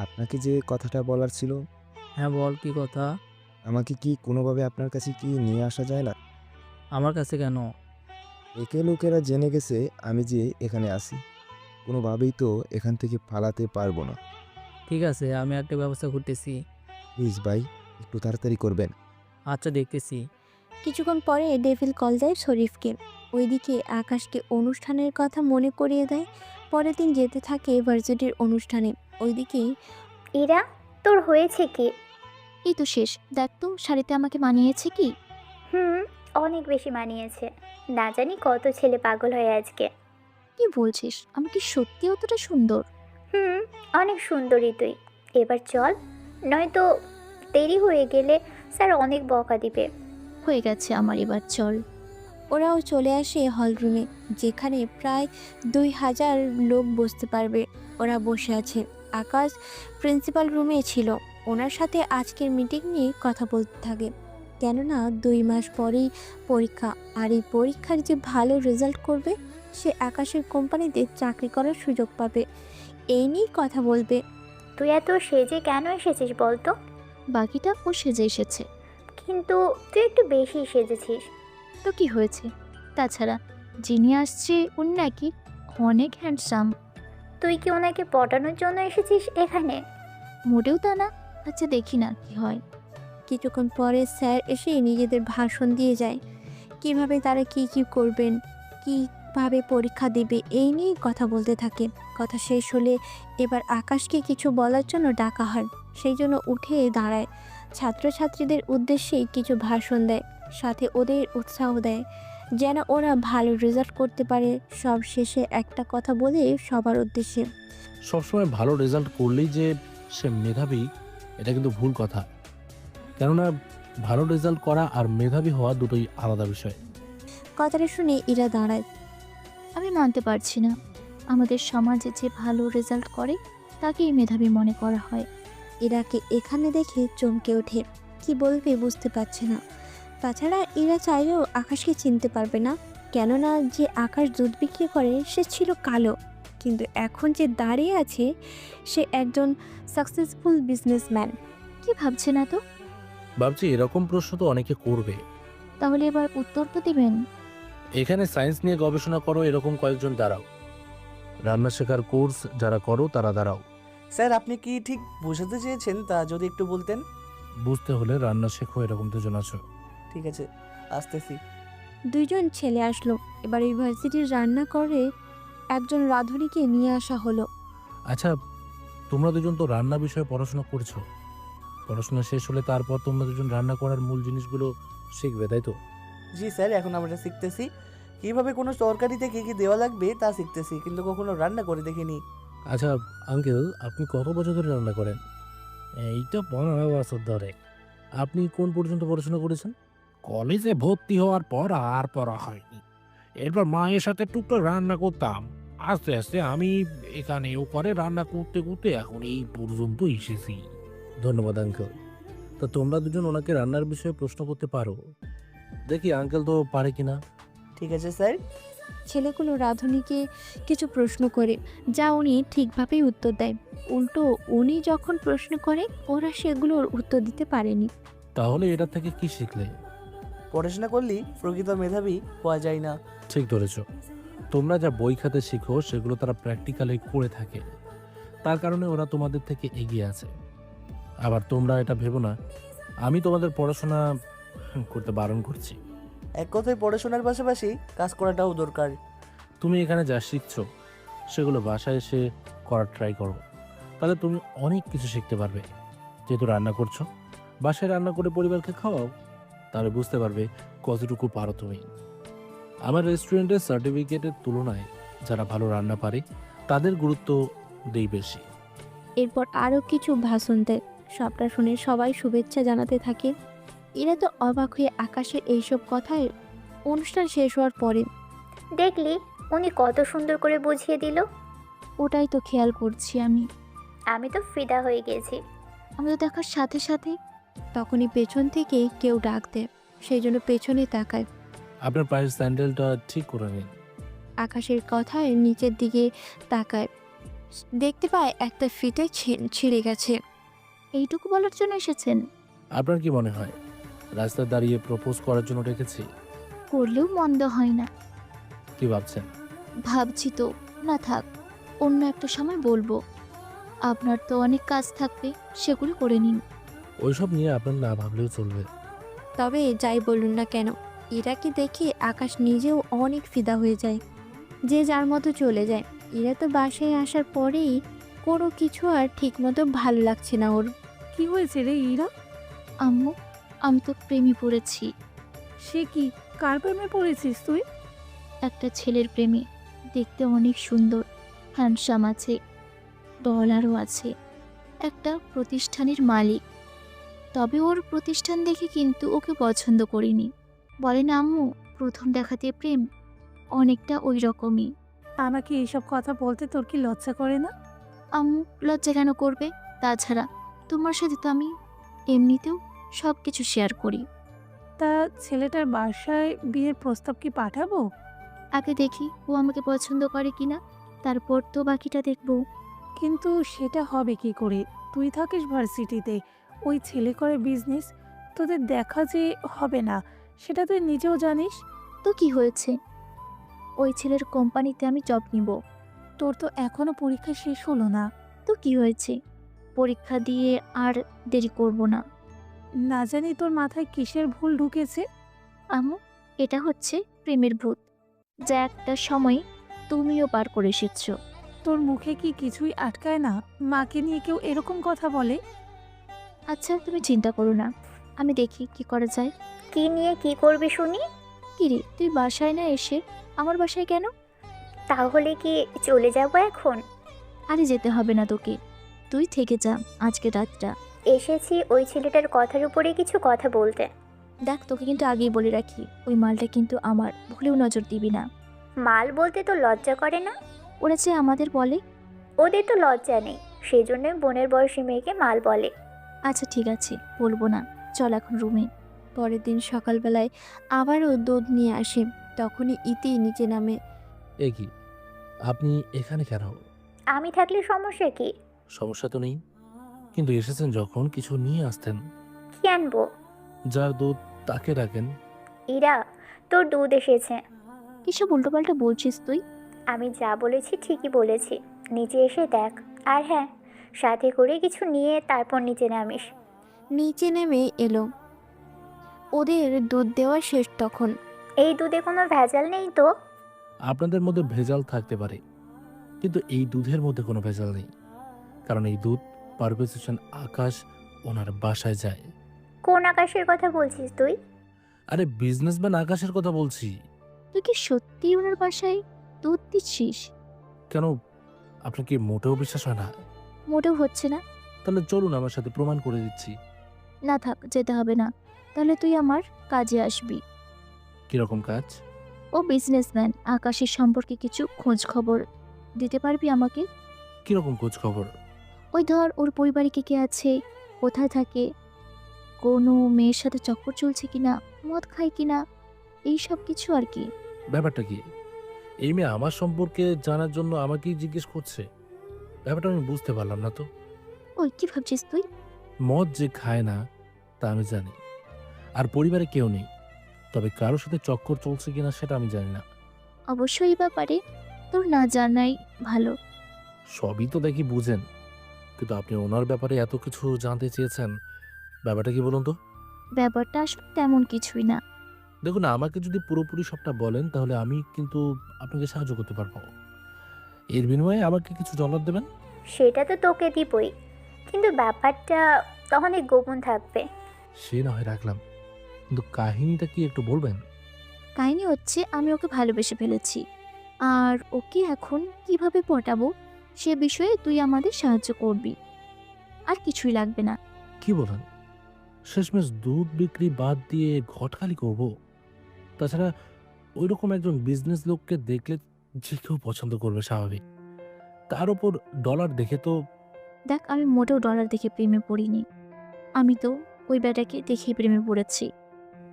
আপনাকে যে কথাটা বলার ছিল, হ্যাঁ বল, কি কথা? আমাকে কি কোনোভাবে আপনার কাছে কি নিয়ে আসা যায় না? আমার কাছে কেন? একে লোকেরা জেনে গেছে আমি যে এখানে আছি। কোনোভাবেই তো এখান থেকে পালাতে পারবো না। ঠিক আছে, আমি একটা ব্যবস্থা করতেছি। প্লিজ ভাই, একটু তাড়াতাড়ি করবেন। আচ্ছা, দেখতেছি। কিছুক্ষণ পরে ডেভিল কল দেয় শরীফকে। ওইদিকে আকাশকে অনুষ্ঠানের কথা মনে করিয়ে দেয়। পরের দিন যেতে থাকে ভার্সিটির অনুষ্ঠানে। ওইদিকে ইরা, তোর হয়েছে কি? এই তো শেষ, দেখ তো শাড়িতে আমাকে মানিয়েছে কি? অনেক বেশি মানিয়েছে। না জানি কত ছেলে পাগল হয়ে আজকে। কি বলছিস? আমি কি সত্যি অতটা সুন্দর? অনেক সুন্দরী তুই। এবার চল, নয়তো দেরি হয়ে গেলে স্যার অনেক বকা দিবে। হয়ে গেছে আমার, এবার চল। ওরাও চলে আসে হলরুমে, যেখানে প্রায় 2000 লোক বসতে পারবে। ওরা বসে আছে। আকাশ প্রিন্সিপাল রুমে ছিল। ওনার সাথে আজকের মিটিং নিয়ে কথা বলতে থাকে। কেননা 2 মাস পরেই পরীক্ষা। আর এই পরীক্ষার যে ভালো রেজাল্ট করবে সে আকাশের কোম্পানিতে চাকরি করার সুযোগ পাবে। এই নিয়েই কথা বলবে। তুই এত সেজে কেন এসেছিস বলতো? বাকিটা ও সেজে এসেছে। কিন্তু তুই একটু বেশি সেজেছিস। তো কি হয়েছে? তাছাড়া যিনি আসছে উনি নাকি অনেক হ্যান্ডসাম। তুই কি ওনাকে পটানোর জন্য এসেছিস এখানে? মোটেও তা না। আচ্ছা, দেখি না কি হয়। কিছুক্ষণ পরে স্যার এসে নিজেদের ভাষণ দিয়ে যায়। কিভাবে তারা কি করবেন, কিভাবে পরীক্ষা দেবে, এই নিয়েই কথা বলতে থাকে। কথা শেষ হলে এবার আকাশকে কিছু বলার জন্য ডাকা হয়। সেই জন্য উঠে দাঁড়ায়। ছাত্রছাত্রীদের উদ্দেশ্যেই কিছু ভাষণ দেয়, সাথে ওদের উৎসাহ দেয় যেন ওরা ভালো রেজাল্ট করতে পারে। সব শেষে একটা কথা বলে সবার উদ্দেশ্যে, সবসময় ভালো রেজাল্ট করলেই যে সে মেধাবী, এটা কিন্তু ভুল কথা। কেননা ভালো রেজাল্ট করা আর মেধাবী হওয়া দুটোই আলাদা বিষয়। কথাটা শুনে ইরা দাঁড়ায়। আমি মানতে পারছি না, আমাদের সমাজে যে ভালো রেজাল্ট করে তাকেই মেধাবী মনে করা হয়। ইরাকে এখানে দেখে চমকে ওঠে। কি বলবে বুঝতে পারছে না। তাছাড়া ইরা চাইলেও আকাশকে চিনতে পারবে না। কেননা যে আকাশ দুধ বিক্রি করে সে ছিল কালো, কিন্তু এখন যে দাঁড়িয়ে আছে সে একজন সাকসেসফুল বিজনেসম্যান। কি ভাবছেন এত? ভাবছি এরকম প্রশ্ন তো অনেকে করবে। তাহলে এবার উত্তর তো দিবেন। এখানে সায়েন্স নিয়ে গবেষণা করো এরকম কয়েকজন দাঁড়াও। রান্না শেখার কোর্স যারা করো তারা দাঁড়াও। স্যার আপনি কি ঠিক বোঝাতে চেয়েছেন তা যদি একটু বলতেন। বুঝতে হলে রান্না শেখো এরকম দুজন আছো। ঠিক আছে, আসতেছি। দুইজন ছেলে আসলো। এবার ইউনিভার্সিটির রান্না করে একজন রাঁধুনিকে নিয়ে আসা হলো। আচ্ছা, তোমরা দুজন তো রান্না বিষয়ে পড়াশোনা করছো। পড়াশোনা শেষ হলে তারপর তোমরা দুজন রান্না করার মূল জিনিসগুলো শিখবে, তাই তো? জি স্যার, এখন আমরা শিখতেছি কিভাবে কোনো তরকারিতে কী কী দেওয়া লাগবে তা শিখতেছি, কিন্তু কখনো রান্না করে দেখিনি। আচ্ছা আঙ্কেল, আপনি কত বছর ধরে রান্না করেন? এইটা 15 বছর ধরে। আপনি কোন পর্যন্ত পড়াশোনা করেছেন? কলেজে ভর্তি হওয়ার পর আর পড়া হয়নি। এরপর মায়ের সাথে টুকটাক রান্না করতাম। আস্তে আস্তে আমি এখানে ও করে রান্না করতে করতে এখন এই পর্যন্ত এসেছি। ধন্যবাদ আঙ্কেল। তো তোমরা দুজন ওনাকে রান্নার বিষয়ে প্রশ্ন করতে পারো, দেখি আঙ্কেল তো পারে কিনা। ঠিক আছে স্যার। ছেলেগুলো রাঁধুনিকে কিছু প্রশ্ন করে, যা উনি ঠিকভাবেই উত্তর দেয়। উল্টো উনি যখন প্রশ্ন করে ওরা সেগুলোর উত্তর দিতে পারেনি। তাহলে এটা থেকে কি শিখলে? পড়াশোনা করলেই প্রকৃত মেধাবী পাওয়া যায় না। ঠিক ধরেছ। তোমরা যা বই খাতে শিখো সেগুলো তারা প্র্যাকটিক্যালি করে থাকে, তার কারণে ওরা তোমাদের থেকে এগিয়ে আছে। আবার তোমরা এটা ভেবো না আমি তোমাদের পড়াশোনা করতে বারণ করছি। এক কথায় পড়াশোনার পাশাপাশি কাজ করাটাও দরকার। তুমি এখানে যা শিখছো সেগুলো বাসায় এসে করার ট্রাই করো, তাহলে তুমি অনেক কিছু শিখতে পারবে। যেহেতু রান্না করছো, বাসায় রান্না করে পরিবারকে খাওয়াও, তাহলে বুঝতে পারবে কতটুকু পারো তুমি। আমার রেস্টুরেন্টের সার্টিফিকেটের তুলনায় যারা ভালো রান্না পারে তাদের গুরুত্ব দেই বেশি। এরপর আরও কিছু ভাষণ দেয়। সবটা শুনে সবাই শুভেচ্ছা জানাতে থাকে। এরা তো অবাক হয়ে আকাশের এইসব কথায় অনুষ্ঠান শেষ হওয়ার পরে। দেখলি উনি কত সুন্দর করে বুঝিয়ে দিল। ওটাই তো খেয়াল করছি আমি। আমি তো ফিদা হয়ে গেছি। আমাদের দেখার সাথে সাথে তখনই পেছন থেকে কেউ ডাক দেয়, সেই জন্য পেছনে তাকায়। আপনার পায়ের স্যান্ডেলটা ঠিক করে নিন। আকাশের কথায় নিচের দিকে তাকায়, দেখতে পায় একটা ফিতে ছিঁড়ে গেছে। এইটুকু বলার জন্য এসেছেন? আপনার কি মনে হয় রাস্তায় দাঁড়িয়ে প্রপোজ করার জন্য ডেকেছি? করলেও মন্দ হয় না। কি ভাবছেন? ভাবছি তো, না থাক, অন্য একটা সময় বলবো। আপনার তো অনেক কাজ থাকবে, সেগুলো করে নিন। ওইসব নিয়ে আপনার না ভাবলেও চলবে। তবে যাই বলুন না কেন, ইরাকে দেখে আকাশ নিজেও অনেক ফিদা হয়ে যায়। যে যার মতো চলে যায়। ইরা তো বাসায় আসার পরেই কোনো কিছু আর ঠিকমতো ভালো লাগছে না ওর। কি হয়েছে রে ইরা? আম্মু, আমি তো প্রেমে পড়েছি। সে কি, কার প্রেমে পড়েছিস তুই? একটা ছেলের প্রেমে। দেখতে অনেক সুন্দর, হ্যান্ডসাম আছে, ডলারও আছে, একটা প্রতিষ্ঠানের মালিক। তবে ওর প্রতিষ্ঠান দেখে কিন্তু ওকে পছন্দ করিনি। বলে না আম্মু, প্রথম দেখাতে প্রেম, অনেকটা ওই রকমই। আমাকে এইসব কথা বলতে তোর কি লজ্জা করে না? আম্মু, লজ্জা কেন করবে? তাছাড়া তোমার সাথে তো আমি এমনিতেও সব কিছু শেয়ার করি। তা ছেলেটার বাসায় বিয়ের প্রস্তাব কি পাঠাবো? আগে দেখি ও আমাকে পছন্দ করে কিনা, তারপর তো বাকিটা দেখবো। কিন্তু সেটা হবে কি করে? তুই থাকিস ভার্সিটিতে, ওই ছেলে করে বিজনেস, তোদের দেখা যে হবে না সেটা তুই নিজেও জানিস। তো কি হয়েছে? ওই ছেলের কোম্পানিতে আমি জব নিব। তোর তো এখনো পরীক্ষা শেষ হলো না। তো কি হয়েছে? পরীক্ষা দিয়ে আর দেরি করব না। না জানি তোর মাথায় কিসের ভুল ঢুকেছে। আম্মু, এটা হচ্ছে প্রেমের ভূত, যা একটা সময় তুমিও পার করে এসেছো। তোর মুখে কি কিছুই আটকায় না? মাকে নিয়ে কেউ এরকম কথা বলে? আচ্ছা তুমি চিন্তা করো না, আমি দেখি কি করা যায়। কি নিয়ে কি করবি শুনি? কিরে, তুই বাসায় না এসে আমার বাসায় কেন? তাহলে কি চলে যাব এখন? আরে যেতে হবে না তোকে, তুই থেকে যা আজকে রাতটা। এসেছি ওই ছেলেটার কথার উপরে কিছু কথা বলতে। দেখ, তোকে কিন্তু আগেই বলে রাখি, ওই মালটা কিন্তু আমার, ভুলেও নজর দিবি না। মাল বলতে তো লজ্জা করে না? ওরা যে আমাদের বলে। ওদের তো লজ্জা নেই, সেই জন্যই বোনের বয়সী মেয়েকে মাল বলে। আচ্ছা ঠিক আছে, বলবো না, চল এখন রুমে। পরের দিন সকালবেলায় আবারও দুধ নিয়ে আসে। তখনই ইতি নিচে নামে। এ কি, আপনি এখানে কেন? আমি থাকলে সমস্যা কি? সমস্যা তো নেই, কিন্তু এসেছেন যখন কিছু নিয়ে আসতেন। কি আনবো? যার দুধ তাকে রাখেন। ইরা, তোর দুধ এসেছে। কিসব উল্টোপাল্টা বলছিস তুই? আমি যা বলেছি ঠিকই বলেছি, নিচে এসে দেখ। আর হ্যাঁ, সাথে করে কিছু নিয়ে তারপর নিচে নামিস। নিচে নেমে এলো। ওদের দুধ দেওয়া শেষ তখন। এই দুধে কোনো ভেজাল নেই তো? আপনাদের মধ্যে ভেজাল থাকতে পারে, কিন্তু এই দুধের মধ্যে কোনো ভেজাল নেই, কারণ এই দুধ পারভেজ হোসেন আকাশ ওনার বাসায় যায়। কোন আকাশের কথা বলছিস তুই? আরে বিজনেসম্যান আকাশের কথা বলছি। তুই কি সত্যি ওনার বাসায় দুধ দিচ্ছিস? কেন, আপনার কি মোটেও বিশ্বাস হয় না? মোটেও হচ্ছে না। তাহলে চলুন আমার সাথে, প্রমাণ করে দিচ্ছি। না থাক, যেতে হবে না। তাহলে তুই আমার কাজে আসবি। কিরকম কাজ? ও বিজনেসম্যান, আকাশের সম্পর্কে কিছু খোঁজ খবর দিতে পারবি আমাকে? কিরকম খোঁজ খবর? ওই ধর, ওর পরিবারে কে কে আছে, কোথায় থাকে, কোনো মেয়ের সাথে চক্কর চলছে কিনা, মদ খায় কিনা, এই সব কিছু আর কি। ব্যাপারটা কি? এই মেয়ে আমার সম্পর্কে জানার জন্য আমাকেই জিজ্ঞেস করছে? ব্যাপারটা আমি বুঝতে পারলাম না তো। ওই কি ভাবছিস তুই? মদ যে খায় না তা আমি জানি, আর পরিবারে কেউ নেই, তবে কারোর সাথে চক্কর চলছে কিনা সেটা আমি জানি না। অবশ্যই এই ব্যাপারে তোর না জানাই ভালো। সবই তো দেখি বুঝেন, কিন্তু আপনি ওনার ব্যাপারে এত কিছু জানতে চেয়েছেন, ব্যাপারটা কি বলুন তো? ব্যাপারটা আসলে তেমন কিছুই না। দেখুন, আমাকে যদি পুরোপুরি সবটা বলেন তাহলে আমি কিন্তু আপনাকে সাহায্য করতে পারবো। এর বিনিময়ে আমাকে কিছু ডলার দেবেন। সেটা তো তোকে দিবই, কিন্তু ব্যাপারটা তখন গোপন থাকবে। সে না হয় রাখলাম, কিন্তু কাহিনীটা কি একটু বলবেন? কাহিনী হচ্ছে, আমি ওকে ভালোবেসে ফেলেছি, আর ওকে এখন কিভাবে পটাবো সে বিষয়ে তুই আমাদের সাহায্য করবি। আর কিছুই লাগবে না। কি বলেন? শেষমেশ দুধ বিক্রি বাদ দিয়ে ঘট খালি করবো? তাছাড়া ওইরকম একজন বিজনেস লোককে দেখলে যে কেউ পছন্দ করবে, স্বাভাবিক। তার উপর ডলার দেখে তো। দেখ, আমি মোটেও ডলার দেখে প্রেমে পড়িনি। আমি তো ওই ব্যাটাকে দেখেই প্রেমে পড়েছি।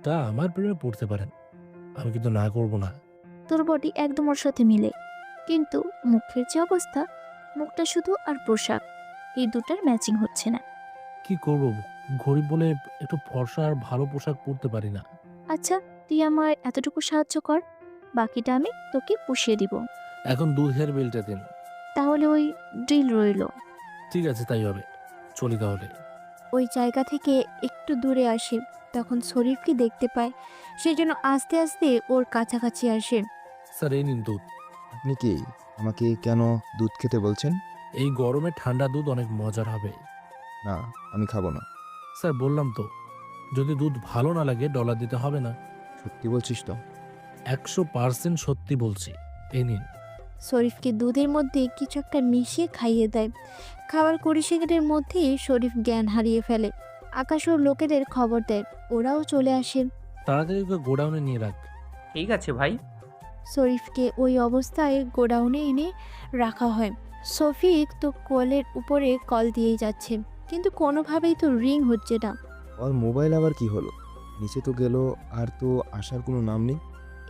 তা আমার প্রেমে পড়তে পারেন, আমি কিন্তু না করব না। তোর বডি একদম ওর সাথে মিলে, কিন্তু মুখের যে অবস্থা, মুখটা শুধু আর পোশাক, এই দুটার ম্যাচিং হচ্ছে না। কি করব, গরিব বলে একটু ফর্সা আর ভালো পোশাক পরতে পারি না। আচ্ছা, তুই আমার এতটুকু সাহায্য কর, বাকিটা আমি তোকে পুষিয়ে দিব। এখন দুধের বিলটা দিন। তাহলে ওই ডিল রইলো। ঠিক আছে, তাই হবে, চলি তাহলে। ওই জায়গা থেকে একটু দূরে আসে, তখন শরীফকে দেখতে পায়। সেই জন্য আস্তে আস্তে ওর কাছাকাছি আসে। স্যার, এই নিন দুধ। আপনি কি আমাকে কেন দুধ খেতে বলছেন? এই গরমে ঠান্ডা দুধ অনেক মজার হবে। না, আমি খাবো না। স্যার, বললাম তো, যদি দুধ ভালো না লাগে ডলার দিতে হবে না। সত্যি বলছিস তো? 100% সত্যি বলছি, এই নিন। শরীফকে দুধের মধ্যে কিছু একটা মিশিয়ে খাইয়ে দেয়। খাবার 20 সেকেন্ডের মধ্যেই শরীফ জ্ঞান হারিয়ে ফেলে। আকাশ ওর লোকেদের খবর দেয়, ওরাও চলে আসে। তাড়াতাড়ি ওকে গোডাউনে নিয়ে রাখ। ঠিক আছে ভাই। শরীফকে ওই অবস্থায় গোডাউনে এনে রাখা হয়। শফিক তো কলের উপরে কল দিয়েই যাচ্ছে, কিন্তু কোনোভাবেই তো রিং হচ্ছে না। ওর মোবাইল আবার কি হলো? নিচে তো গেল, আর তো আসার কোনো নাম নেই।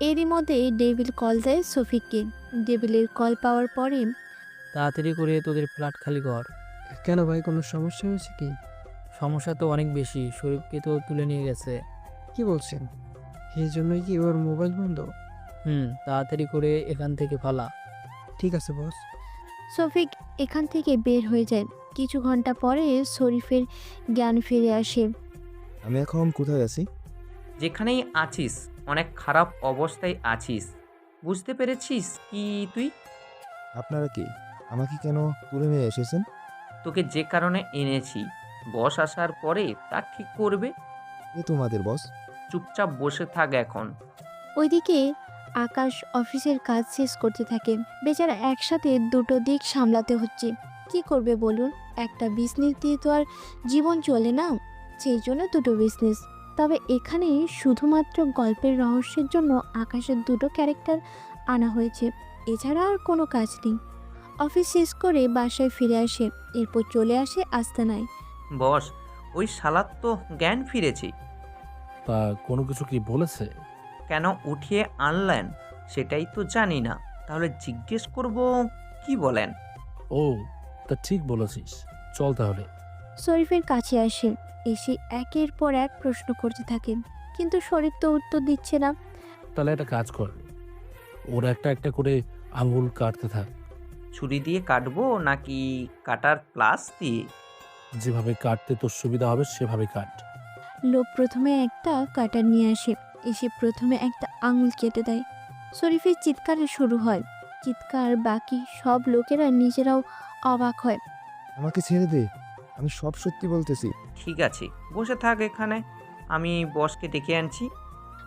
এরই মধ্যে ডেভিল কল দেয় শফিককে। ডেভিলের কল পাওয়ার পরে তাড়াতাড়ি করে তোদের ফ্ল্যাট খালি কর। কেন ভাই, কোনো সমস্যা হয়েছে কি? সমস্যা তো অনেক বেশি, শরীফকে তো তুলে নিয়ে গেছে। কি বলছেন? এই জন্যই কি ওর মোবাইল বন্ধ? তাড়াতাড়ি করে এখান থেকে ফালা। ঠিক আছে বস। শফিক এখান থেকে বের হয়ে যায়। কিছু ঘন্টা পরে শরীফের জ্ঞান ফিরে আসে। আমি এখন কোথায় আছি? যেখানেই আছিস অনেক খারাপ অবস্থায় আছিস, বুঝতে পেরেছিস কি তুই? আপনারা কি আমাকে কেন তুলে নিয়ে এসেছেন? তোকে যে কারণে এনেছি, বস আসার পরে তা ঠিক করবে। এ তোমাদের বস? চুপচাপ বসে থাক এখন। ওইদিকে আকাশ অফিসের কাজ শেষ করতে থাকে। বেচারা একসাথে দুটো দিক সামলাতে হচ্ছে। কি করবে বলুন? একটা বিজনেস দিয়ে তো আর জীবন চলে না, সেই জন্য দুটো বিজনেস। তবে এখানে শুধুমাত্র গল্পের রহস্যের জন্য আকাশের দুটো ক্যারেক্টার আনা হয়েছে, এছাড়া আর কোনো কাজ নেই। অফিস শেষ করে বাসায় ফিরে আসে, এরপর চলে আসে আস্তানায়। বস, ওই শালার তো জ্ঞান ফিরেছে। তা কোনো কিছু কি বলেছে? কেন উঠিয়ে আনলেন সেটাই তো জানি না, তাহলে জিজ্ঞেস করব কি বলেন। ও, তা ঠিক বলেছিস, চল তাহলে। শরীফের কাছে আসে, এসে একের পর এক প্রশ্ন করতে থাকে, কিন্তু শরীফ তো উত্তর দিচ্ছে না। তাহলে একটা কাজ কর, ওরা একটা একটা করে আঙুল কাটতে থাক। ছুরি দিয়ে কাটবো নাকি কাটার প্লাস দিয়ে? যেভাবে কাটতে তোর সুবিধা হবে সেভাবে কাট। লোক প্রথমে একটা কাটার নিয়ে আসে, এসে প্রথমে একটা আঙুল কেটে দেয়। শরীফের চিৎকারে শুরু হয়, চিৎকার বাকি সব লোকেরা নিজেরাও অবাক হয়। আমাকে ছেড়ে দে, আমি সব সত্যি বলতেছি। ঠিক আছে, বসে থাক এখানে, আমি বসকে ডেকে আনছি।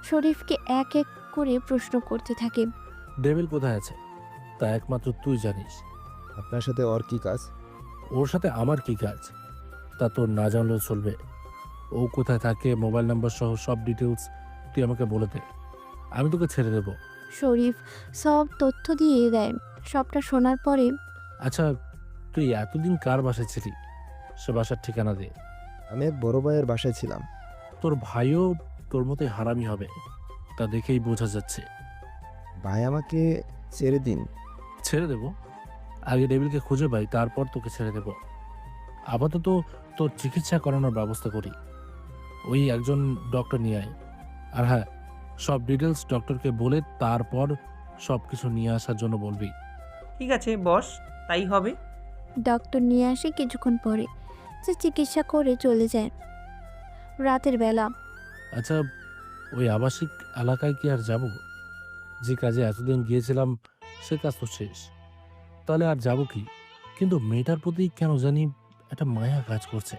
শরীফকে এক এক করে প্রশ্ন করতে থাকে। ডেভিল কোথায় আছে তা একমাত্র তুই জানিস। আপনার সাথে ওর কি কাজ? ওর সাথে আমার কি কাজ তা তোর না জানলেও চলবে। ও কোথায় থাকে, মোবাইল নাম্বার সহ সব ডিটেলস তুই আমাকে বলে দে, আমি তোকে ছেড়ে দেবো। শরীফ সব তথ্য দিয়ে দেয়। সবটা শোনার পরে আচ্ছা, তুই এতদিন কার বাসায় ছিলি, সে বাসার ঠিকানা দে। আমি এক বড় ভাইয়ের বাসায় ছিলাম। তোর ভাইও তোর মতোই হারামি হবে, তা দেখেই বোঝা যাচ্ছে। ভাই আমাকে ছেড়ে দিন। ছেড়ে দেবো? আগে ডেভিলকে খুঁজে পাই, তারপর তোকে ছেড়ে দেব। আপাতত তোর চিকিৎসা করানোর ব্যবস্থা করি। ওই একজন ডক্টর নিয়ে আয়। আর হ্যাঁ, সব ডিটেলস ডক্টরকে বলে তারপর সব কিছু নিয়ে আসার জন্য বলবি। ঠিক আছে বস, তাই হবে। ডক্টর নিয়ে আসে কিছুক্ষণ পরে, সে চিকিৎসা করে চলে যায়। রাতের বেলা আচ্ছা, ওই আবাসিক এলাকায় কি আর যাব? যে কাজে এতদিন গিয়েছিলাম সে কাজ তো শেষ, তাহলে আর যাব কি? কিন্তু মেয়েটার প্রতি কেন জানি একটা মায়া কাজ করছে।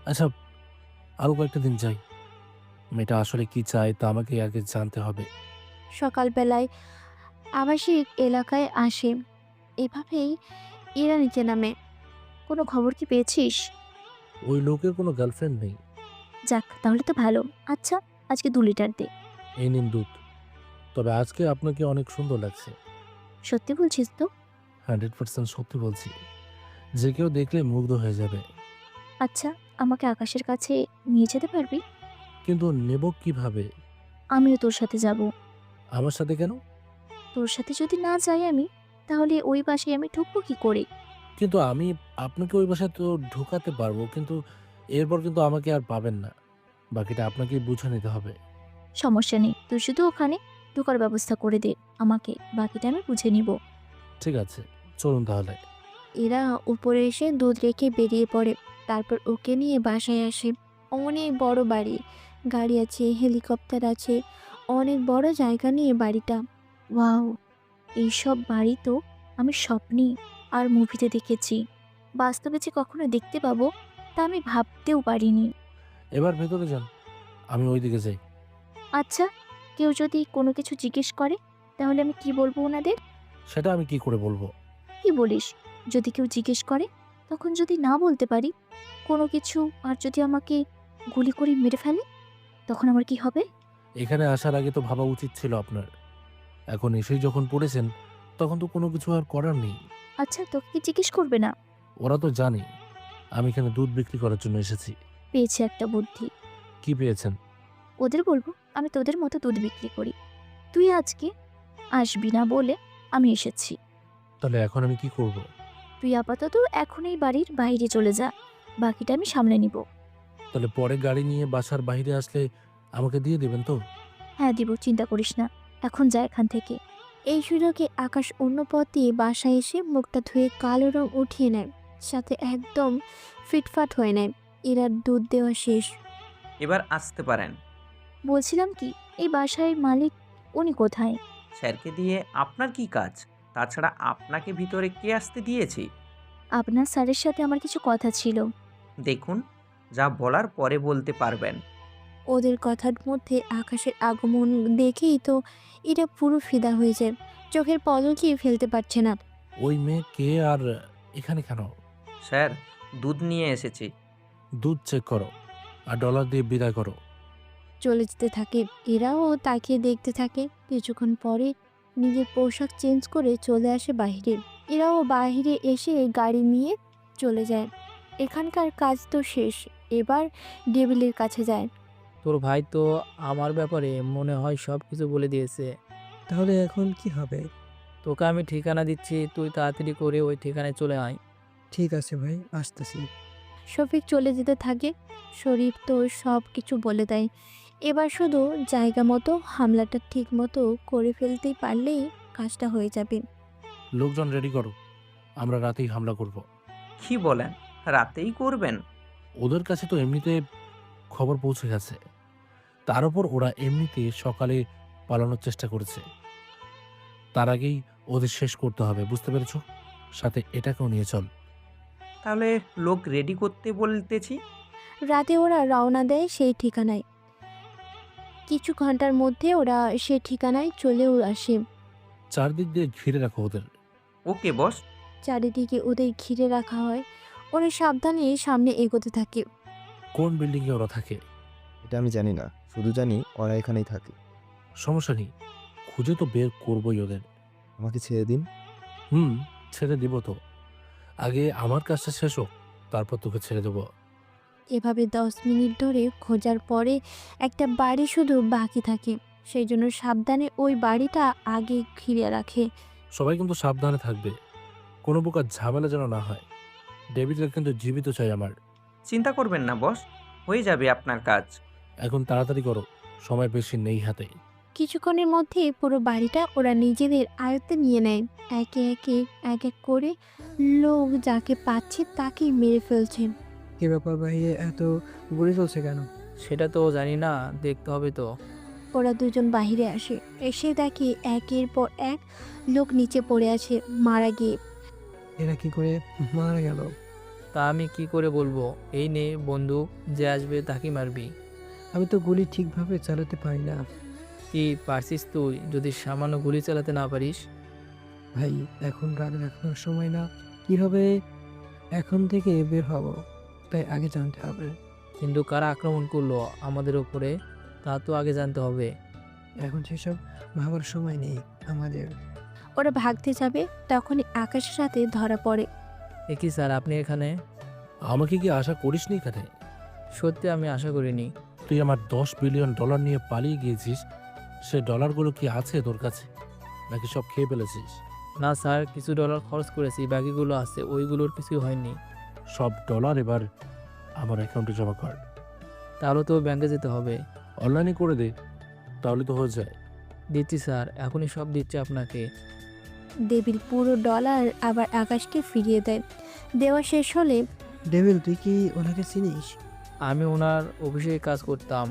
আচ্ছা, আরও কয়েকটা দিন যাই, মেয়েটা আসলে কি চায় তা আমাকে আগে জানতে হবে। সকালবেলায় আবাসিক এলাকায় আসে, এভাবেই এরা নিচে নামে। কোনো খবর কি পেয়েছিস? ওই লোকের কোনো গার্লফ্রেন্ড নেই। যাক, তাহলে তো ভালো। আচ্ছা, আজকে 2 লিটার দে। এই নিন দুধ। তবে আজকে আপনাকে অনেক সুন্দর লাগছে। সত্যি বলছিস তো? 100% সত্যি বলছি, যে কেউ দেখলে মুগ্ধ হয়ে যাবে। আচ্ছা, আমাকে আকাশের কাছে নিয়ে যেতে পারবি? কিন্তু নেব কিভাবে? আমিও তোর সাথে যাব। আমার সাথে কেন? তোর সাথে যদি না যাই আমি, তাহলে ওই বাসায় আমি ঢুকবো কি করে? কিন্তু আমি আপনাকে ওই বাসায় তো ঢোকাতে পারবো, কিন্তু এরপর কিন্তু আমাকে আর পাবেন না। বাকিটা আপনাকে বুঝে নিতে হবে। সমস্যা নেই, তুই শুধু ওখানে ঢোকার ব্যবস্থা করে দে আমাকে, বাকিটা আমি বুঝে নিব। ঠিক আছে, চলুন তাহলে। এরা উপরে এসে দুধ রেখে বেরিয়ে পড়ে। তারপর ওকে নিয়ে বাসায় আসে। অনেক বড় বাড়ি, গাড়ি আছে, হেলিকপ্টার আছে, অনেক বড় জায়গা নিয়ে বাড়িটা। ওয়াও, এইসব বাড়ি তো আমি স্বপ্নে আর মুভিতে দেখেছি, বাস্তবে যে কখনো দেখতে পাবো তা আমি ভাবতেও পারিনি। এবার ভেতরে যান, আমি ওইদিকে যাই। আচ্ছা, কেউ যদি কোনো কিছু জিজ্ঞেস করে তাহলে আমি কি বলবো ওনাদের? সেটা আমি কি করে বলবো? কি বলিস? যদি কেউ জিজ্ঞেস করে, তখন যদি না বলতে পারি কোনো কিছু, আর যদি আমাকে গুলি করে মেরে ফেলে, তখন আমার কি হবে? এখানে আসার আগে তো ভাবা উচিত ছিল আপনার। এখন এসেই যখন পড়েছেন, তখন তো কোনো কিছু আর করার নেই। আচ্ছা, তোকে কি জিজ্ঞেস করবে না? ওরা তো জানে আমি এখানে দুধ বিক্রি করার জন্য এসেছি। পেয়েছে একটা বুদ্ধি। কি পেয়েছেন? ওদের বলবো আমি তোদের মতো দুধ বিক্রি করি, তুই আজকে আসবি না বলে আমি এসেছি। তাহলে এখন আমি কি করব? তুই আপাতত এখন এই বাড়ির বাইরে চলে যা, বাকিটা আমি সামলে নিব। তাহলে পরে গাড়ি নিয়ে বাসার বাইরে আসলে আমাকে দিয়ে দেবেন তো? হ্যাঁ দিব, চিন্তা করিস না, এখন যা এখান থেকে। এই সুযোগে আকাশ অন্য পথ দিয়ে বাসায় এসে মুখটা ধুয়ে কালো রং উঠিয়ে নেয়, সাথে একদম ফিটফাট হয়ে নেয়। এরা দুধ দেওয়া শেষ। এবার আসতে পারেন। বলছিলাম কি, এই বাসায় মালিক উনি কোথায়? স্যারকে দিয়ে আপনার কি কাজ? তাছাড়া আপনাকে ভিতরে কে আসতে দিয়েছে? আপনার স্যারের সাথে আমার কিছু কথা ছিল। দেখুন, যা বলার পরে বলতে পারবেন। ওদের কথার মধ্যে আকাশের আগমন দেখেই তো এরা পুরো ফিদা হয়ে যায়, চোখের পলকই ফেলতে পারছে না। ওই মেয়ে কে আর এখানে কেন? স্যার, দুধ নিয়ে এসেছি। দুধ চেক করো আর ডলার দিয়ে বিদায় করো। চলে যেতে থাকে। এরাও তাকিয়ে দেখতে থাকে। কিছুক্ষণ পরে নিজের পোশাক চেঞ্জ করে চলে আসে বাইরে। এরাও বাইরে এসে গাড়ি নিয়ে চলে যায়। এখানকার কাজ তো শেষ, এবার ডেভিলের কাছে যায়। তোর ভাই তো আমার ব্যাপারে মনে হয় সব কিছু বলে দিয়েছে। তাহলে এখন কি হবে? তোকে আমি ঠিকানা দিচ্ছি, তুই তাড়াতাড়ি করে ওই ঠিকানায় চলে আয়। ঠিক আছে ভাই, আসতেছি। শফিক চলে যেতে থাকে। শরীফ তো সব কিছু বলে দেয়। এবার শুধু জায়গা মতো হামলাটা ঠিক মতো করে ফেলতেই পারলেই কাজটা হয়ে যাবে। লোকজন রেডি করো, আমরা রাতেই হামলা করব। কি বলেন, রাতেই করবেন? ওদের কাছে তো এমনিতে খবর পৌঁছে গেছে, তার উপর ওরা এমনিতে সকালে পালানোর চেষ্টা করেছে। তার আগেই ওদের শেষ করতে হবে, বুঝতে পেরেছ? সাথে এটাকেও নিয়ে চল। তাহলে লোক রেডি করতে বলতেছি। রাতে ওরা রওনা দেয় সেই ঠিকানায়। কিছু ঘন্টার মধ্যে ওরা সে ঠিকানায় চলেও আসে। চারদিক দিয়ে ঘিরে রাখো ওদের। ওকে বস। চারিদিকে ওদের ঘিরে রাখা হয়। ওরা সাবধানে সামনে এগোতে থাকে। কোন বিল্ডিংয়ে ওরা থাকে? এটা আমি জানি না, শুধু জানি ওরা এখানেই থাকে। সমস্যা নেই, খুঁজে তো বের করবই ওদের। আমাকে ছেড়ে দিন। ছেড়ে দিব তো, আগে আমার কাজটা শেষ হোক, তারপর তোকে ছেড়ে দেবো। এভাবে 10 মিনিট ধরে খোঁজার পরে একটা বাড়ি শুধু বাকি থাকে। সেই জন্য সাবধানে ওই বাড়িটা আগে ঘিরে রাখে। সবাই কিন্তু সাবধানে থাকবে, কোনো প্রকার ঝামেলা যেন না হয়। ডেভিডকে কিন্তু জীবিত চাই আমার। চিন্তা করবেন না বস, হয়ে যাবে আপনার কাজ। এখন তাড়াতাড়ি করো, সময় বেশি নেই হাতে। কিছুক্ষণের মধ্যে পুরো বাড়িটা ওরা নিজেদের আয়ত্তে নিয়ে নেয়। একে একে এক এক করে লোক যাকে পাচ্ছে তাকেই মেরে ফেলছে। কি ব্যাপার ভাইয়ে, এত গুলি চলছে কেন? সেটা তো জানি না, দেখতে হবে তো। ওরা দুজন বাহিরে আসে, এসে দেখে একের পর এক লোক নিচে পড়ে আছে মারা গিয়ে। এরা কি করে মারা গেল? তা আমি কি করে বলবো? এই নে বন্দুক, যে আসবে তাকে মারবি। আমি তো গুলি ঠিকভাবে চালাতে পারি না। কি পারছিস তুই যদি সামান্য গুলি চালাতে না পারিস? ভাই এখন রাত দেখানোর সময় না, কিভাবে এখন থেকে বের হব তাই আগে জানতে হবে। কিন্তু কারা আক্রমণ করলো আমাদের উপরে তা তো আগে জানতে হবে। এখন সেসব ভাবার সময় নেই আমাদের। ওরা ভাগতে যাবে তখনই আকাশের সাথে ধরা পড়ে। এ কি স্যার, আপনি এখানে? আমাকে কি আশা করিসনি এখানে? সত্যি আমি আশা করিনি। তুই আমার $10 বিলিয়ন নিয়ে পালিয়ে গিয়েছিস, সে ডলারগুলো কি আছে তোর কাছে, নাকি সব খেয়ে ফেলেছিস? না স্যার, কিছু ডলার খরচ করেছি, বাকিগুলো আছে, ওইগুলোর কিছুই হয়নি। সব ডলার এবার আমার অ্যাকাউন্টে জমা কর। তাহলে তো ব্যাংকে যেতে হবে। অনলাইনে করে দে, তাহলে তো হয়ে যায়। দিচ্ছি স্যার, এখনই সব দিচ্ছি আপনাকে। ডেভিল পুরো ডলার আবার আকাশকে ফিরিয়ে দেয়। দেওয়া শেষ হলে ডেভিল, তুই কি ওনাকে চিনিস? আমি ওনার অফিসে কাজ করতাম,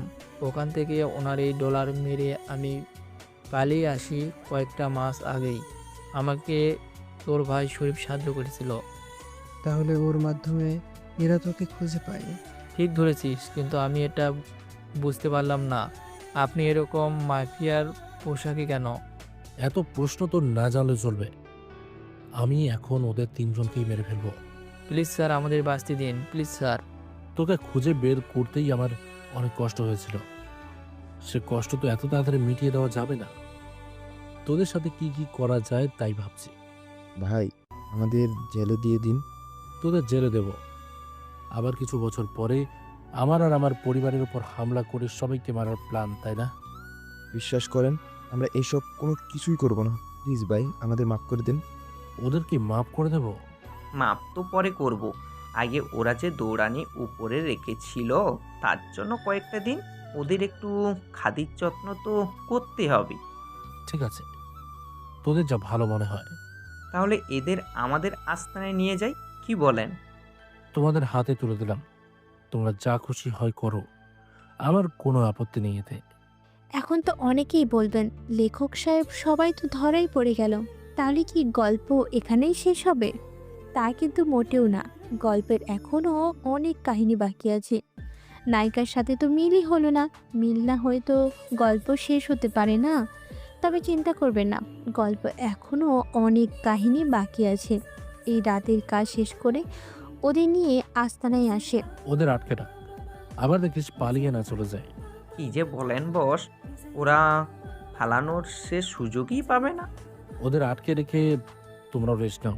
ওখান থেকে ওনার এই ডলার মেরে আমি পালিয়ে আসি কয়েকটা মাস আগেই। আমাকে তোর ভাই শরীফ সাহায্য করেছিল। তাহলে ওর মাধ্যমে এরা তোকে খুঁজে পায়। ঠিক ধরেছিস, কিন্তু আমি এটা বুঝতে পারলাম না আপনি এরকম মাফিয়ার পোশাকে কেন? এত প্রশ্ন তোর না জানলে চলবে। আমি এখন ওদের 3 জনকেই মেরে ফেলবো। প্লিজ স্যার, আমাদের বাঁচতে দিন, প্লিজ স্যার। তোকে খুঁজে বের করতেই আমার অনেক কষ্ট হয়েছিল, সে কষ্ট তো এত তাড়াতাড়ি মিটিয়ে দেওয়া যাবে না। তোদের সাথে কি কি করা যায় তাই ভাবছি। ভাই, আমাদের জেলে দিয়ে দিন। তোদের জেলে দেব, আবার কিছু বছর পরে আমার আর আমার পরিবারের উপর হামলা করে সবাইকে মারার প্ল্যান, তাই না? বিশ্বাস করেন, আমরা এইসব কোনো কিছুই করব না। প্লিজ ভাই, আমাদের মাফ করে দিন। ওদের কি মাফ করে দেব? মাপ তো পরে করব, আগে ওরা যে দৌড়ানি উপরে রেখেছিল তার জন্য কয়েকটা দিন ওদের একটু খাতির যত্ন তো করতে হবে। ঠিক আছে, তোদের যা ভালো মনে হয়। তাহলে এদের আমাদের আস্তানায় নিয়ে যাই, কি বলেন? তোমাদের হাতে তুলে দিলাম, তোমরা যা খুশি হয় করো, আমার কোনো আপত্তি নেই এতে। এখন তো অনেকেই বলবেন লেখক সাহেব সবাই তো ধরাই পড়ে গেল, তাহলে কি গল্প এখানেই শেষ হবে? তা কিন্তু মোটেও না, গল্পের এখনও অনেক কাহিনী বাকি আছে। নায়িকার সাথে তো মিলই হলো না, মিল না হয়ে তো গল্প শেষ হতে পারে না। তবে চিন্তা করবেন না, গল্প এখনও অনেক কাহিনী বাকি আছে। এই রাতের কাজ শেষ করে ওদের নিয়ে আস্তানায় আসে। ওদের আটকে রাখ, আবার দেখিস পালিয়ে না চলে যায়। কি যে বলেন বস, ওরা ফালানোর সে সুযোগই পাবে না। ওদের আটকে রেখে তোমরা রেস্ট নাও।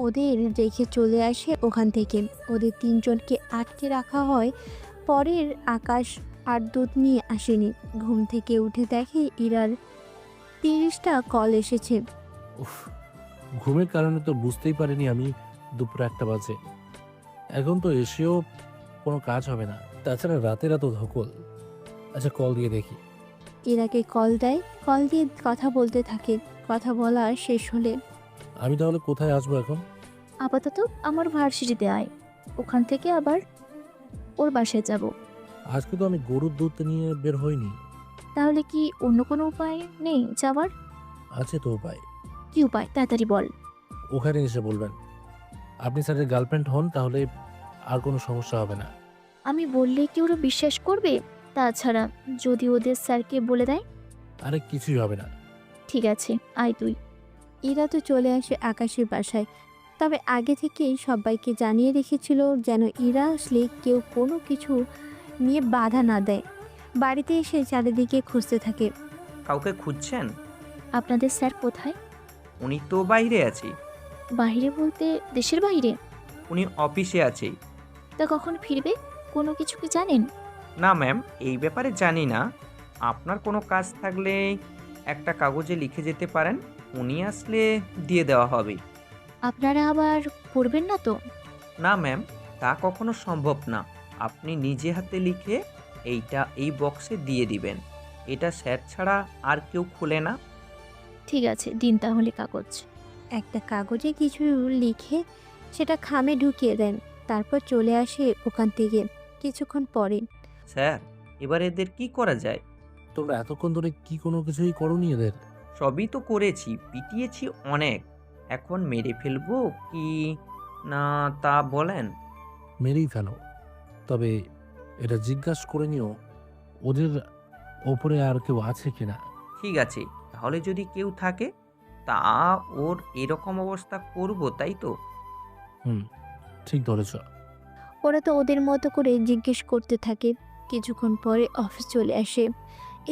ওদের রেখে চলে আসে ওখান থেকে। ওদের 3 জনকে আটকে রাখা হয়। পরের আকাশ আর দুধ নিয়ে আসেনি। ঘুম থেকে উঠে দেখে ইরার 30টা কল এসেছে। উফ, ঘুমের কারণে তো বুঝতেই পারিনি আমি দুপুর 1টা বাজে। এখন তো এসেও কোনো কাজ হবে না, তাছাড়া রাতের এত ধকল। আচ্ছা, কল দিয়ে দেখি। ইরাকে কল দেয়, কল দিয়ে কথা বলতে থাকে। কথা বলা শেষ হলে আমি তাহলে কোথায় আসবো এখন? আপাতত আমার ভার্সিটিতে আয়, ওখান থেকে আবার ওর বাসায় যাব। আজকে তো আমি গরুর দুধ নিয়ে বের হইনি। তাহলে কি অন্য কোনো উপায় নেই যাওয়ার? আছে তো উপায়। কি উপায় তাড়াতাড়ি বল। ওখানে এসে বলবেন আপনি স্যারের গার্লফ্রেন্ড হন, তাহলে আর কোনো সমস্যা হবে না। আমি বললে কি ওরা বিশ্বাস করবে? তাছাড়া যদি ওদের স্যারকে বলে দেয়? আরে কিছুই হবে না। ঠিক আছে, আয় তুই। ইরা তো চলে আসে আকাশের বাসায়। তবে আগে থেকেই সবাইকে জানিয়ে রেখেছিল যেন ইরা আসলে কেউ কোনো কিছু নিয়ে বাধা না দেয়। বাড়িতে এসে চারিদিকে খুঁজতে থাকে। কাউকে খুঁজছেন? আপনাদের স্যার কোথায়? উনি তো বাইরে আছে। বাইরে বলতে দেশের বাইরে? উনি অফিসে আছে। তা কখন ফিরবে? কোনো কিছু কি জানেন? না ম্যাম, এই ব্যাপারে জানি না। আপনার কোনো কাজ থাকলে একটা কাগজে লিখে যেতে পারেন, উনি আসলে দিয়ে দেওয়া হবে। আপনারা আবার করবেন না তো? না ম্যাম, তা কখনো সম্ভব না। আপনি নিজে হাতে লিখে এই বক্সে দিয়ে দিবেন। এটা স্যার ছাড়া আর কেউ খোলে না। ঠিক আছে, দিন তাহলে কাগজ। একটা কাগজে কিছু লিখে সেটা খামে ঢুকিয়ে দেন। তারপর চলে আসে ওখান থেকে। কিছুক্ষণ পরে স্যার, এবার এদের কি করা যায়? তোমরা এতক্ষণ ধরে কি কোনো কিছুই করোনি এদের? সবই তো করেছি, পিটিয়েছি অনেক। এখন মেরে ফেলবো কি না তা বলেন। মেরেই ফেলো, তবে এটা জিজ্ঞাসা করে নিও ওদের ওপরে আর কেউ আছে কিনা। ঠিক আছে, তাহলে যদি কেউ থাকে তা ওর এরকম অবস্থা করব, তাই তো? হুম, ঠিক ধরেছ। ওরা তো ওদের মতো করে জিজ্ঞেস করতে থাকে। কিছুক্ষণ পরে অফিস চলে আসে।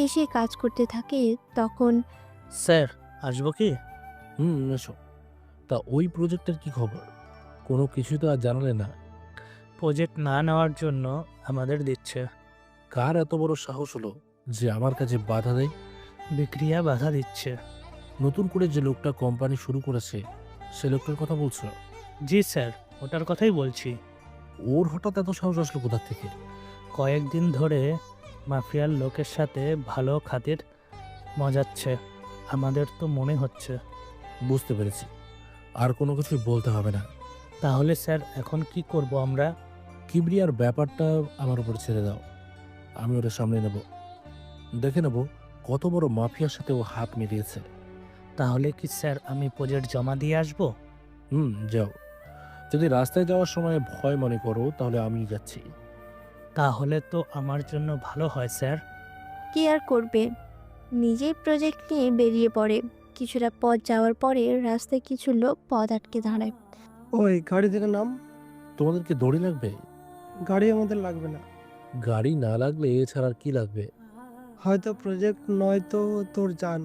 এসে কাজ করতে থাকে। তখন স্যার, আসবো কি? এসো। তা ওই প্রজেক্টের কি খবর? কোনো কিছু তো আর জানালে না। প্রজেক্ট না নেওয়ার জন্য আমাদের দিচ্ছে। কার এত বড় সাহস হলো যে আমার কাছে বাধা দেয়? বিক্রিয়া বাধা দিচ্ছে। নতুন করে যে লোকটা কোম্পানি শুরু করেছে, সে লোকটার কথা বলছো? জি স্যার, ওটার কথাই বলছি। ওর হঠাৎ এত সাহস আসলো কোথা থেকে? কয়েকদিন ধরে মাফিয়ার লোকের সাথে ভালো খাতির মজাচ্ছে, আমাদের তো মনে হচ্ছে। বুঝতে পেরেছি, আর কোনো কিছুই বলতে হবে না। তাহলে স্যার এখন কি করব আমরা? কিবরিয়ার ব্যাপারটা আমার উপর ছেড়ে দাও, আমি ওটা সামনে নেব। দেখে নেব কত বড় মাফিয়ার সাথে ও হাত মিলিয়েছে। তাহলে কি স্যার আমি প্রজেক্ট জমা দিয়ে আসবো? যাও। যদি রাস্তায় যাওয়ার সময় ভয় মনে করো তাহলে আমি যাচ্ছি। তাহলে তো আমার জন্য ভালো হয় স্যার। কি আর করবে, নিজেই প্রজেক্ট নিয়ে বেরিয়ে পড়ে। কিছুটা পথ যাওয়ার পরে রাস্তায় কিছু লোক পথ আটকে দাঁড়ায়। ওই গাড়ি থেকে নাম। তোমাদেরকে দড়ি লাগবে? গাড়ি আমাদের লাগবে না। গাড়ি না লাগলে এছাড়া আর কি লাগবে? হয়তো প্রজেক্ট নয় তো তোর জান।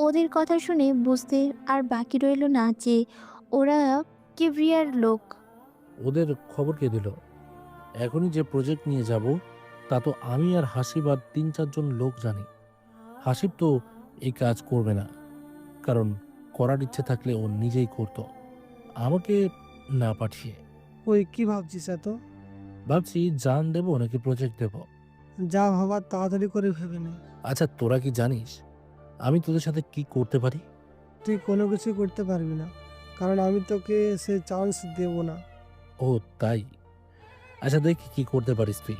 ওদের কথা শুনে বুঝতে আর বাকি রইল না যে ওরা কিবরিয়ার লোক। ওদের খবর কে দিল? এখনই যে প্রজেক্ট নিয়ে যাব তা তো আমি আর হাসিব আর ৩-৪ জন লোক জানি। হাসিব তো এই কাজ করবে না, কারণ করার ইচ্ছে থাকলে ও নিজেই করত, আমাকে না পাঠিয়ে। ওই কি ভাবছিস এত? ভাবছি জান দেবো নাকি প্রজেক্ট দেব। যা ভাবার তাড়াতাড়ি করে ভেবে নে। আচ্ছা, তোরা কি জানিস আমি তোদের সাথে কি করতে পারি? তুই কোনো কিছু করতে পারবি না, কারণ আমি তোকে সে চান্স দেব না। ও তাই? আচ্ছা, দেখি কি করতে পারিস তুই।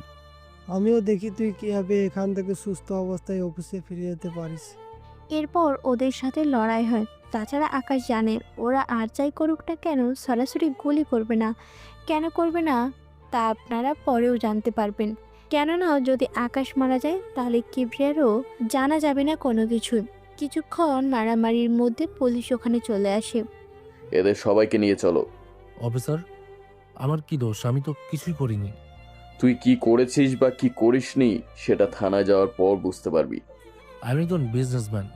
আমিও দেখি তুই কীভাবে এখান থেকে সুস্থ অবস্থায় অফিসে ফিরে যেতে পারিস। এরপর ওদের সাথে লড়াই হয়। তাছাড়া আকাশ জানে ওরা আর যাই করুক না কেন সরাসরি গুলি করবে না। কেন করবে না তা আপনারা পরেও জানতে পারবেন। কেননা যদি আকাশ মারা যায় তাহলে কিবরিয়ারও জানা যাবে না কোনো কিছু। কিছুক্ষণ মারামারির মধ্যে পুলিশ ওখানে চলে আসে। এদের সবাইকে নিয়ে চলো। অফিসার, আমার কি দোষ? আমি তো কিছুই করিনি। তুই কি করেছিস বা কি করিসনি সেটা থানায় যাওয়ার পর বুঝতে পারবি। আমি একজন বিজনেসম্যান,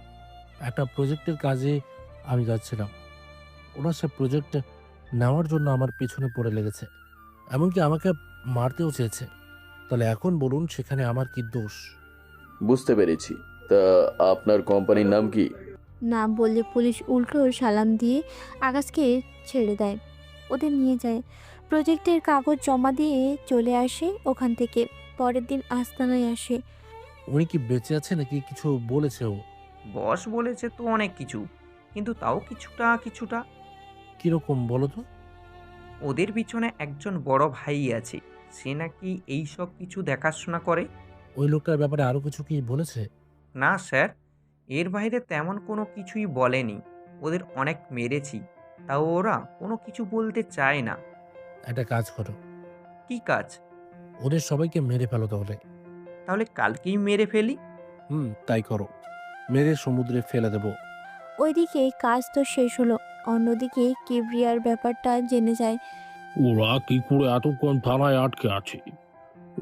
একটা প্রজেক্টের কাজে আমি যাচ্ছিলাম। ওরা সে প্রজেক্ট নেওয়ার জন্য আমার পিছনে পড়ে লেগেছে, এমনকি আমাকে মারতেও চেয়েছে। তাহলে এখন বলুন সেখানে আমার কি দোষ? বুঝতে পেরেছি। তা আপনার কোম্পানির নাম কি? না বললে পুলিশ উল্টো সালাম দিয়ে আকাশকে ছেড়ে দেয়। ওদের নিয়ে যায়। প্রজেক্টের কাগজ জমা দিয়ে চলে আসে ওখান থেকে। পরের দিন আস্তানায় আসে। উনি কি বেঁচে আছে নাকি কিছু বলেছে ও? বস বলেছে তো অনেক কিছু, কিন্তু তাও কিছুটা কিছুটা। কিরকম বলো তো? ওদের পিছনে একজন বড় ভাই আছে, সে নাকি এই সব কিছু দেখাশোনা করে। ওই লোকটার ব্যাপারে আরো কিছু কি বলেছে? না স্যার, এর বাইরে তেমন কোনো কিছুই বলেনি। ওদের অনেক মেরেছি, তাও ওরা কোনো কিছু বলতে চায় না। একটা কাজ করো, কি কাজ? ওদের সবাইকে মেরে ফেলো তাহলে। তাহলে কালকেই মেরে ফেলি। তাই করো, মেরে সমুদ্রে ফেলে দেবো। ওইদিকে কাজ তো শেষ হলো, অন্যদিকে কিবরিয়ার ব্যাপারটা জেনে যায়। ওরা কি করে এতক্ষণ থানায় আটকে আছে?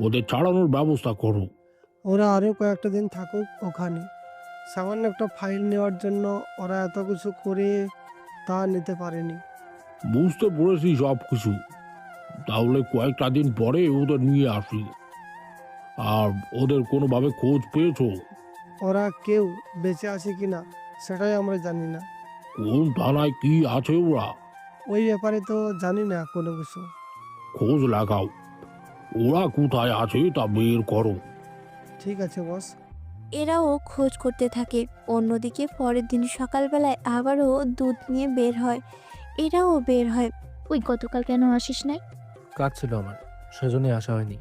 ওদের ছাড়ানোর ব্যবস্থা করো। ওরা আরও কয়েকটা দিন থাকুক ওখানে। সামান্য একটা ফাইল নেওয়ার জন্য ওরা এত কিছু করে তা নিতে পারেনি। বুঝতে পেরেছি সব কিছু, তাহলে কয়েকটা দিন পরে ওদের নিয়ে আসি। আর ওদের কোনোভাবে খোঁজ পেয়েছো? ওরা কেউ বেঁচে আছে কিনা সেটাই আমরা জানি না। কোন থানায় কি আছে ওরা? ওই ব্যাপারে তো জানি না কোনো কিছু। খোঁজ লাগাও, ওরা কোথায় আছে তা বের করো। ঠিক আছে বস। এরাও খোঁজ করতে থাকে। অন্যদিকে পরের দিন সকালবেলায় আবারও দুধ নিয়ে বের হয়। এরাও বের হয়। ওই গতকাল কেন আসিস নাই? কাজ ছিল আমার, সেজন্যই আসা হয়নি।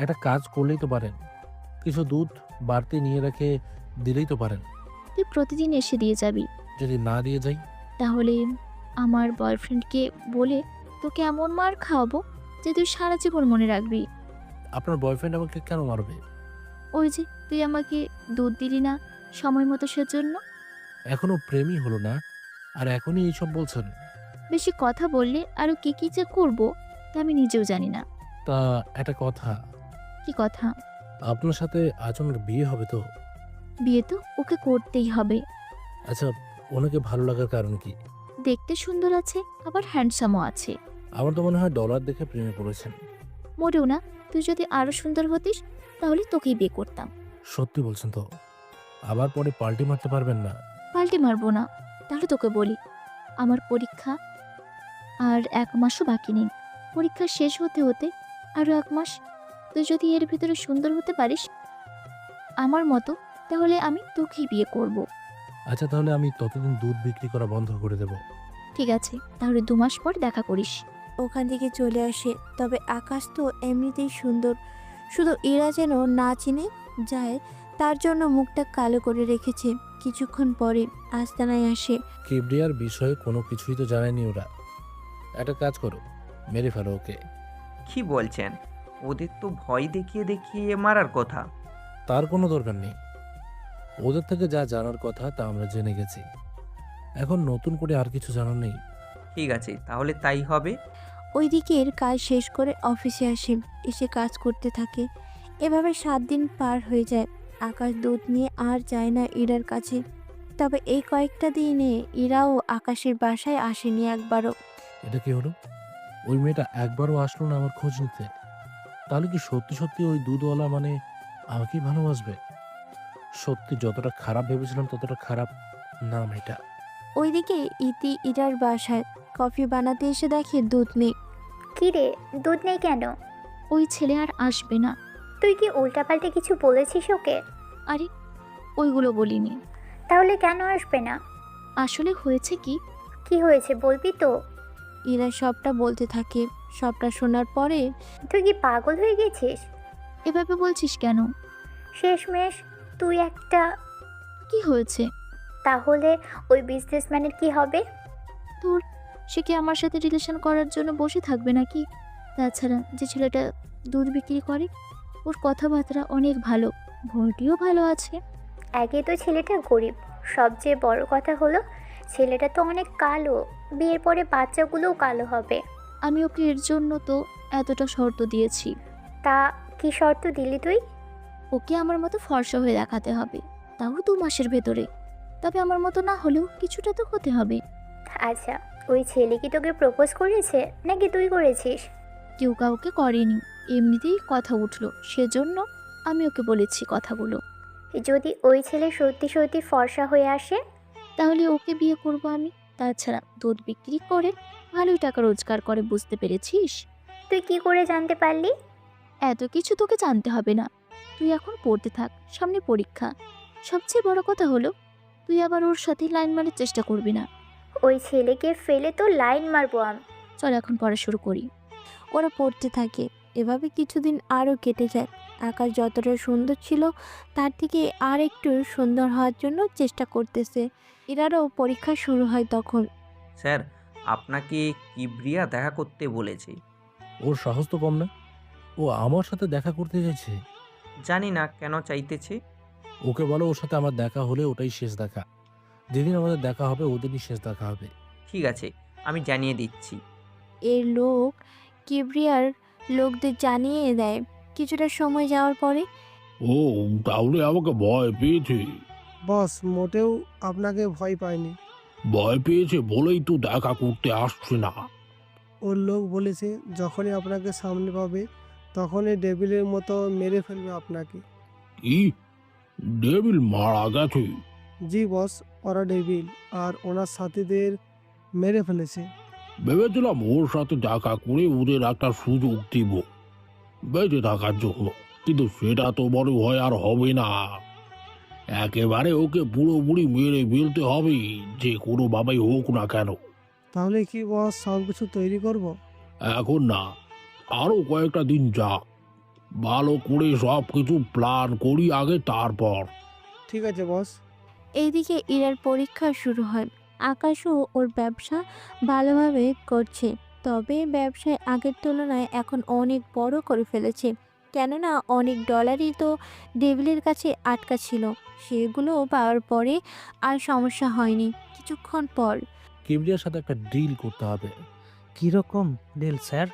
একটা কাজ করলেই তো পারেন, কিছু দুধ বাড়তি নিয়ে রেখে দিলেই তো পারেন। তুই প্রতিদিন এসে দিয়ে যাবি? যদি না দিয়ে যাই? তাহলে আমার বয়ফ্রেন্ডকে বলে তোকে এমন মার খাওয়াবো যে তুই সারা জীবন মনে রাখবি। আপনার বয়ফ্রেন্ড আমাকে কেন মারবে? ওই যে তুই আমাকে দুধ দিলি না সময় মতো, সেজন্য। এখনো প্রেমই হলো না, আর এখনই এইসব বলছেন? বেশি কথা বললে আরো কি কি যে করবো তা আমি নিজেও জানি না। তা একটা কথা, কি কথা? আপনার সাথে আজ ওনার বিয়ে হবে তো? বিয়ে তো ওকে করতেই হবে। আচ্ছা, ওনাকে ভালো লাগার কারণ কি? দেখতে সুন্দর আছে, আবার হ্যান্ডসামও আছে। আমার তো মনে হয় ডলার দেখে প্রেমে পড়েছেন। মোটেও না, তুই যদি আরো সুন্দর হতিস তাহলে তোকেই বিয়ে করতাম। সত্যি বলছেন তো? আবার পরে পাল্টি মারতে পারবেন না? পাল্টে মারবো না। তাহলে তোকে বলি, আমার পরীক্ষা আর 1 মাসও বাকি নেই। পরীক্ষা শেষ হতে হতে আরও 1 মাস। তুই যদি এর ভিতরে সুন্দর হতে পারিস আমার মতো, তাহলে আমি তোকেই বিয়ে করব। আচ্ছা, তাহলে আমি ততদিন দুধ বিক্রি করা বন্ধ করে দেব। ঠিক আছে, তাহলে 2 মাস পর দেখা করিস। ওখান থেকে চলে আসে। তবে আকাশ তো এমনিতেই সুন্দর, শুধু এরা যেন না চিনে যায় তার জন্য মুখটা কালো করে রেখেছে। কিছুক্ষণ পরে আস্তানায় আসে। কিবরিয়ার বিষয়ে কোনো কিছুই তো জানায়নি ওরা। একটা কাজ করো, মেরে ফেলো ওকে। কি বলছেন? ওদের তো ভয় দেখিয়ে দেখিয়ে মারার কথা। তার কোনো দরকার নেই, ওদের থেকে যা জানার কথা তা আমরা জেনে গেছি। এখন নতুন করে আর কিছু জানার নেই। ঠিক আছে, তাহলে তাই হবে। ওইদিকের কাজ শেষ করে অফিসে আসে, এসে কাজ করতে থাকে। এভাবে 7 দিন পার হয়ে যায়। আকাশ দুধ নিয়ে আর যায় না ইরার কাছে। তবে এই কয়েকটা দিনে ইরাও আকাশের বাসায় আসেনি একবারও। এটা কি হলো? ওই মেয়েটা একবারও আসলো না আমার খোঁজ নিতে। তাহলে কি সত্যি সত্যি ওই দুধওয়ালা মানে আমাকেই ভালোবাসবে? সত্যি যতটা খারাপ ভেবেছিলাম ততটা খারাপ না মেয়েটা। ওইদিকে ইতি ইরার বাসায় কফি বানাতে এসে দেখে দুধ নেই। কি রে, দুধ নেই কেন? ওই ছেলে আর আসবে না। তুই কি উল্টাপাল্টা কিছু বলেছিস ওকে? আরে ওইগুলো বলিনি। তাহলে কেন আসবে না? আসলে হয়েছে কি? কি হয়েছে বলবি তো? ইরা সবটা বলতে থাকে। সবটা শোনার পরে তুই কি পাগল হয়ে গেছিস? এভাবে বলছিস কেন? শেষমেশ তুই একটা... কি হয়েছে? তাহলে ওই বিজনেসম্যানের কি হবে? তোর সে কি আমার সাথে রিলেশন করার জন্য বসে থাকবে নাকি? তাছাড়া যে ছেলেটা দুধ বিক্রি করে ওর কথাবার্তা অনেক ভালো, ভয়টিও ভালো আছে। আগে তো ছেলেটা গরিব, সবচেয়ে বড় কথা হলো ছেলেটা তো অনেক কালো। বিয়ের পরে বাচ্চাগুলোও কালো হবে। আমি ওকে এর জন্য তো এতটা শর্ত দিয়েছি। তা কি শর্ত দিলি তুই? ওকে আমার মতো ফর্সা হয়ে দেখাতে হবে, তাও 2 মাসের ভেতরে। তবে আমার মতো না হলেও কিছুটা তো হতে হবে। আচ্ছা, ওই ছেলে কি তোকে প্রপোজ করেছে নাকি তুই করেছিস? কেউ কাউকে করেনি, এমনিতেই কথা উঠলো, সেজন্য আমি ওকে বলেছি কথাগুলো। যদি ওই ছেলে সত্যি সত্যি ফর্সা হয়ে আসে? তাহলে ওকে বিয়ে করব আমি। তাছাড়া দুধ বিক্রি করে ভালোই টাকা রোজগার করে, বুঝতে পেরেছিস? তুই কি করে জানতে পারলি? এত কিছু তোকে জানতে হবে না। তুই এখন পড়তে থাক, সামনে পরীক্ষা। সবচেয়ে বড় কথা হলো, তুই আবার ওর সাথে লাইন মারার চেষ্টা করবি না। ওই ছেলেকে ফেলে তো লাইন মারবো আমি। চল এখন পড়া শুরু করি। ওরা পড়তে থাকে। এভাবে কিছুদিন আরও কেটে যায়। আকাশ যতটা সুন্দর ছিল তার থেকে আর একটু সুন্দর হওয়ার জন্য চেষ্টা করতেছে। এরারও পরীক্ষা শুরু হয় তখন। স্যার, আপনাকে কিবরিয়া দেখা করতে বলেছে। ওর সাহস তো কম না, ও আমার সাথে দেখা করতে চাইছে। জানি না কেন চাইতেছে। ওকে বলো ওর সাথে আমার দেখা হলে ওটাই শেষ দেখা। যেদিন আমাদের দেখা হবে ওদিনই শেষ দেখা হবে। ঠিক আছে, আমি জানিয়ে দিচ্ছি। এর লোক কিবরিয়ার লোকদের জানিয়ে দেয়। কিছুটা সময় যাওয়ার পরে ও তাহলে আমাকে ভয় পেয়েছে। বস মোটেও আপনাকে ভয় পায়নি। ভয় পেয়েছে বলেই তো দেখা করতে আসছে না। ওর লোক বলেছে যখনই আপনাকে সামনে পাবে তখনই ডেভিলের মতো মেরে ফেলবে আপনাকে। কি? ডেভিল মারা গেছে? জি বস, ওরা ডেভিল আর ওনার সাথীদের মেরে ফেলেছে। ভেবেছিলাম ওর সাথে দেখা করে ওদের একটা সুযোগ দিব বেঁচে থাকার জন্য, কিন্তু সেটা তো মনে হয় আর হবে না। একেবারে ওকে পুরোপুরি মেরে ফেলতে হবে, যে কোনো ভাবেই হোক না কেন। তাহলে কি বস সব কিছু তৈরি করব? এখন না, আরো কয়েকটা দিন যাক, ভালো করে সব কিছু প্ল্যান করি আগে, তারপর। ঠিক আছে বস। এইদিকে ইরার পরীক্ষা শুরু হয়। আকাশও ওর ব্যবসা ভালোভাবে করছে, তবে ব্যবসায় আগের তুলনায় এখন অনেক বড় করে ফেলেছে। কেননা অনেক ডলারই তো ডেভিলের কাছে আটকা ছিল, সেগুলো পাওয়ার পরে আর সমস্যা হয়নি। কিছুক্ষণ পর কিবরিয়ার সাথে একটা ডিল করতে হবে। কীরকম ডিল স্যার?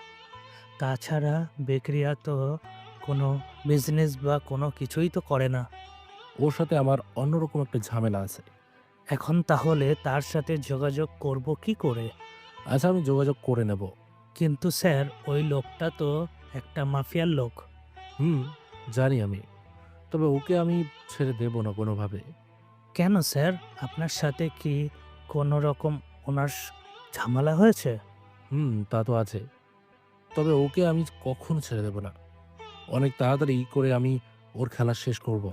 তাছাড়া বেকরিয়া তো কোনো বিজনেস বা কোনো কিছুই তো করে না। ওর সাথে আমার অন্যরকম একটা ঝামেলা আছে। এখন তাহলে তার সাথে যোগাযোগ করব কি করে? আচ্ছা, আমি যোগাযোগ করে নেব। কিন্তু স্যার ওই লোকটা তো একটা মাফিয়ার লোক। জানি আমি, তবে ওকে আমি ছেড়ে দেব না কোনোভাবে। কেন স্যার, আপনার সাথে কি কোনো রকম ওনার ঝামেলা হয়েছে? তা তো আছে, তবে ওকে আমি কখনো ছেড়ে দেব না। অনেক তাড়াতাড়ি করে আমি ওর খেলা শেষ করব।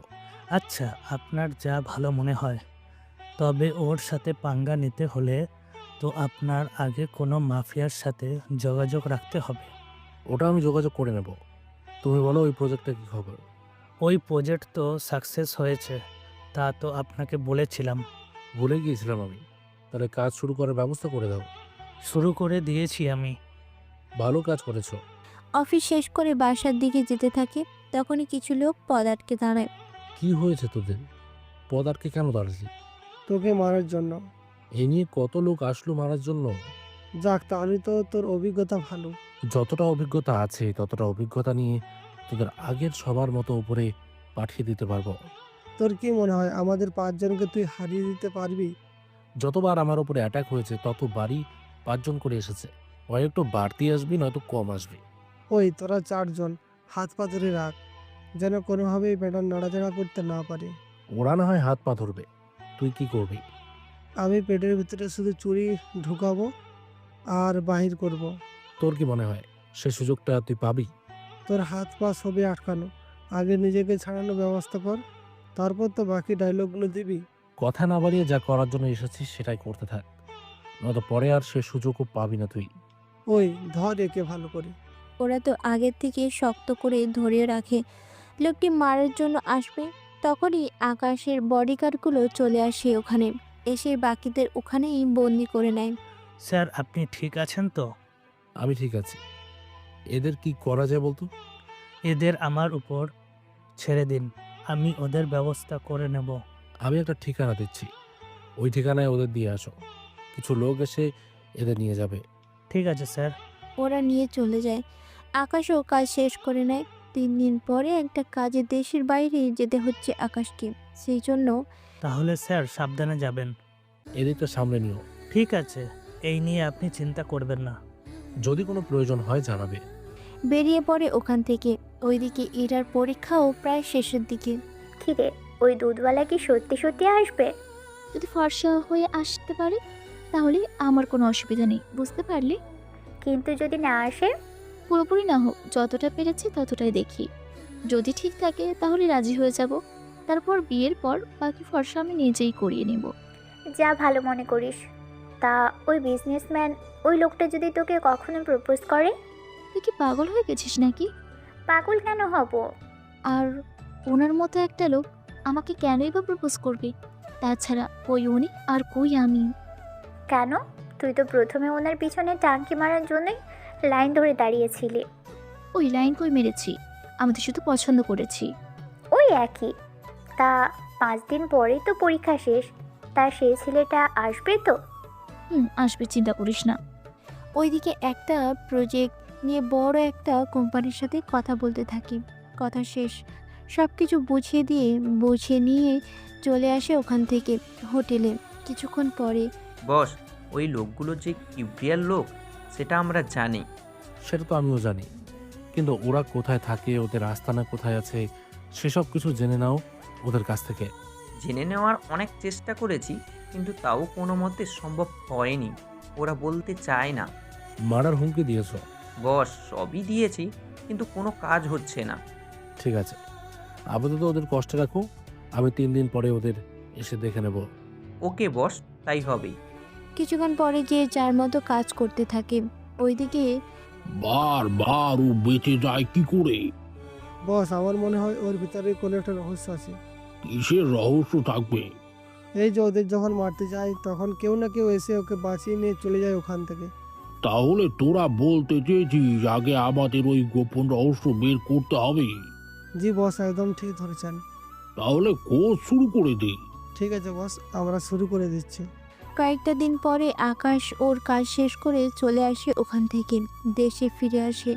আচ্ছা, আপনার যা ভালো মনে হয়। তবে ওর সাথে পাঙ্গা নিতে হলে তো আপনার আগে কোনো মাফিয়ার সাথে যোগাযোগ রাখতে হবে। ওটা আমি যোগাযোগ করে নেব। তুমি বলো ওই প্রজেক্টটা কী খবর? ওই প্রজেক্ট তো সাকসেস হয়েছে, তা তো আপনাকে বলেছিলাম। ভুলে গিয়েছিলাম আমি। তাহলে কাজ শুরু করার ব্যবস্থা করে দাও। শুরু করে দিয়েছি আমি। ভালো কাজ করেছো। অফিস শেষ করে বাসার দিকে যেতে থাকে, তখনই কিছু লোক পথ আটকে দাঁড়ায়। কি হয়েছে তোদের? পদ আটকে কেন দাঁড়ালি? তোকে মারার জন্য। এই নিয়ে কত লোক আসলো মারার জন্য? যাক, তাহলে তো তোর অভিজ্ঞতা ভালো। যতটা অভিজ্ঞতা আছে ততটা অভিজ্ঞতা নিয়ে তোদের আগের সবার মতো উপরে পাঠিয়ে দিতে পারবো। তোর কি মনে হয় আমাদের 5 জনকে তুই হারিয়ে দিতে পারবি? যতবার আমার উপরে অ্যাটাক হয়েছে ততবারই 5 জন করে এসেছে। হয় একটু বাড়তি আসবি, নয়তো কম আসবি। ওই তোরা 4 জন হাত পা ধরে রাখ, যেন কোনোভাবেই ব্যাটার নড়াচড়া করতে না পারে। ওরা না হয় হাত পা ধরবে, তুই কি করবি? আমি পেটের ভিতরে শুধু চুরি ঢুকাবো আর বাহির করব। তোর কি মনে হয় সে সুযোগটা তুই পাবি? তোর হাত পা সবই আটকানো, আগে নিজেকে ছাড়ানোর ব্যবস্থা কর, তারপর তো বাকি ডায়লগগুলো দিবি। কথা না বাড়িয়ে যা করার জন্য এসেছিস সেটাই করতে থাক, নয়তো পরে আর সে সুযোগও পাবি না তুই। ওই ধর একে ভালো করে। ওরা তো আগের থেকে শক্ত করে ধরিয়ে রাখে। লোকটি মারার জন্য আসবে, তখনই আকাশের বডিগার্ডগুলো চলে আসে ওখানে, এসে বাকিদের ওখানেই বন্দি করে নেয়। স্যার আপনি ঠিক আছেন তো? আমি ঠিক আছি। এদের কি করা যায় বলতো? এদের আমার উপর ছেড়ে দিন, আমি ওদের ব্যবস্থা করে নেব। আমি একটা ঠিকানা দিচ্ছি, ওই ঠিকানায় ওদের দিয়ে আসো। কিছু লোক এসে এদের নিয়ে যাবে। ঠিক আছে স্যার। ওরা নিয়ে চলে যায়। আকাশও কাজ শেষ করে নেয়। 3 দিন পরে একটা কাজে দেশের বাইরে যেতে হচ্ছে আকাশকে, সেই জন্য তাহলে স্যার সাবধানে যাবেন। এদিকটা সামলে নিও। ঠিক আছে, এই নিয়ে আপনি চিন্তা করবেন না। যদি কোনো প্রয়োজন হয় জানাবে। বেরিয়ে পড়ে ওখান থেকে। ওইদিকে ইরার পরীক্ষাও প্রায় শেষের দিকে। খিদে, ওই দুধওয়ালা কি সত্যি সত্যি আসবে? যদি ফর্সা হয়ে আসতে পারে তাহলে আমার কোনো অসুবিধা নেই, বুঝতে পারলে? কিন্তু যদি না আসে? পুরোপুরি না হোক, যতটা পেরেছি ততটাই দেখি। যদি ঠিক থাকে তাহলে রাজি হয়ে যাব। তারপর বিয়ের পর বাকি ফর্সা আমি নিজেই করিয়ে নেব। যা ভালো মনে করিস। তা ওই বিজনেসম্যান, ওই লোকটা যদি তোকে কখনো প্রপোজ করে? তুই কি পাগল হয়ে গেছিস নাকি? পাগল কেন হব? আর ওনার মতো একটা লোক আমাকে কেনই বা প্রপোজ করবে? তাছাড়া কই উনি আর কই আমি? কেন? তুই তো প্রথমে ওনার পিছনে টাঙ্কি মারার জন্যই লাইন ধরে দাঁড়িয়েছিলি। ওই লাইন কই মেরেছি? আমি তো শুধু পছন্দ করেছি। ওই একই। তা 5 দিন পরেই তো পরীক্ষা শেষ। তা সেই ছেলেটা আসবে তো? আসবে, চিন্তা করিস না। ওইদিকে একটা প্রজেক্ট নিয়ে বড় একটা কোম্পানির সাথে কথা বলতে থাকি। কথা শেষ, সব কিছু বুঝিয়ে নিয়ে চলে আসে ওখান থেকে হোটেলে। কিছুক্ষণ পরে বস, ওই লোকগুলো যে কিউরিয়ার লোক সেটা আমরা জানি। সেটা তো আমিও জানি, কিন্তু ওরা কোথায় থাকে, ওদের আস্তানা কোথায় আছে, সেসব কিছু জেনে নাও ওদের কাছ থেকে। জেনে নেওয়ার অনেক চেষ্টা করেছি, কিন্তু তাও কোনো মতে সম্ভব হয়নি। ওরা বলতে চায় না। মারার হুমকি দিয়েছো? বস, সবই দিয়েছি, কিন্তু কোনো কাজ হচ্ছে না। ঠিক আছে, আপাতত ওদের কষ্টে রাখো। আমি 3 দিন পরে ওদের এসে দেখে নেব। ওকে বস, তাই হবে। কিছুক্ষণ পরে যে যার মতো কাজ করতে থাকে। ওইদিকে বারবার ও বেঁচে যায় কি করে? বস, আমার মনে হয় ওর ভিতরে কোনো একটা রহস্য আছে। কিসের রহস্য থাকবে? এই যে ওদের যখন মারতে যায় তখন কেউ না কেউ এসে ওকে বাঁচিয়ে নিয়ে চলে যায় ওখান থেকে। তাহলে তোরা বলতে চেয়েছিস আগে আমাদের ওই গোপন রহস্য বের করতে হবে? জি বস, একদম ঠিক ধরেছেন। তাহলে কোর্স শুরু করে দে। ঠিক আছে বস, আমরা শুরু করে দিচ্ছি। কয়েকটা দিন পরে আকাশ ওর কাজ শেষ করে চলে আসে ওখান থেকে। দেশে ফিরে আসে।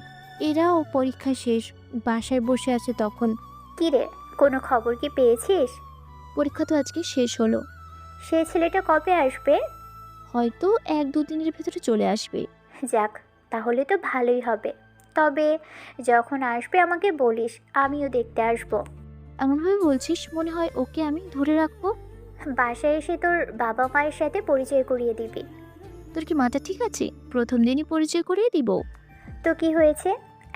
এরাও পরীক্ষা শেষ, বাসায় বসে আছে তখন। কি রে, কোনো খবর কি পেয়েছিস? পরীক্ষা তো আজকে শেষ হলো। সেই ছেলেটা কবে আসবে? হয়তো 1-2 দিনের ভেতরে চলে আসবে। যাক, তাহলে তো ভালোই হবে। তবে যখন আসবে আমাকে বলিস, আমিও দেখতে আসবো। এমনভাবে বলছিস মনে হয় ওকে আমি ধরে রাখবো। বাসায় এসে তোর বাবা মায়ের সাথে পরিচয় করিয়ে দিবি। তোর কি মাথা ঠিক আছে? প্রথম দিনই পরিচয় করিয়ে দিব? তো কি হয়েছে,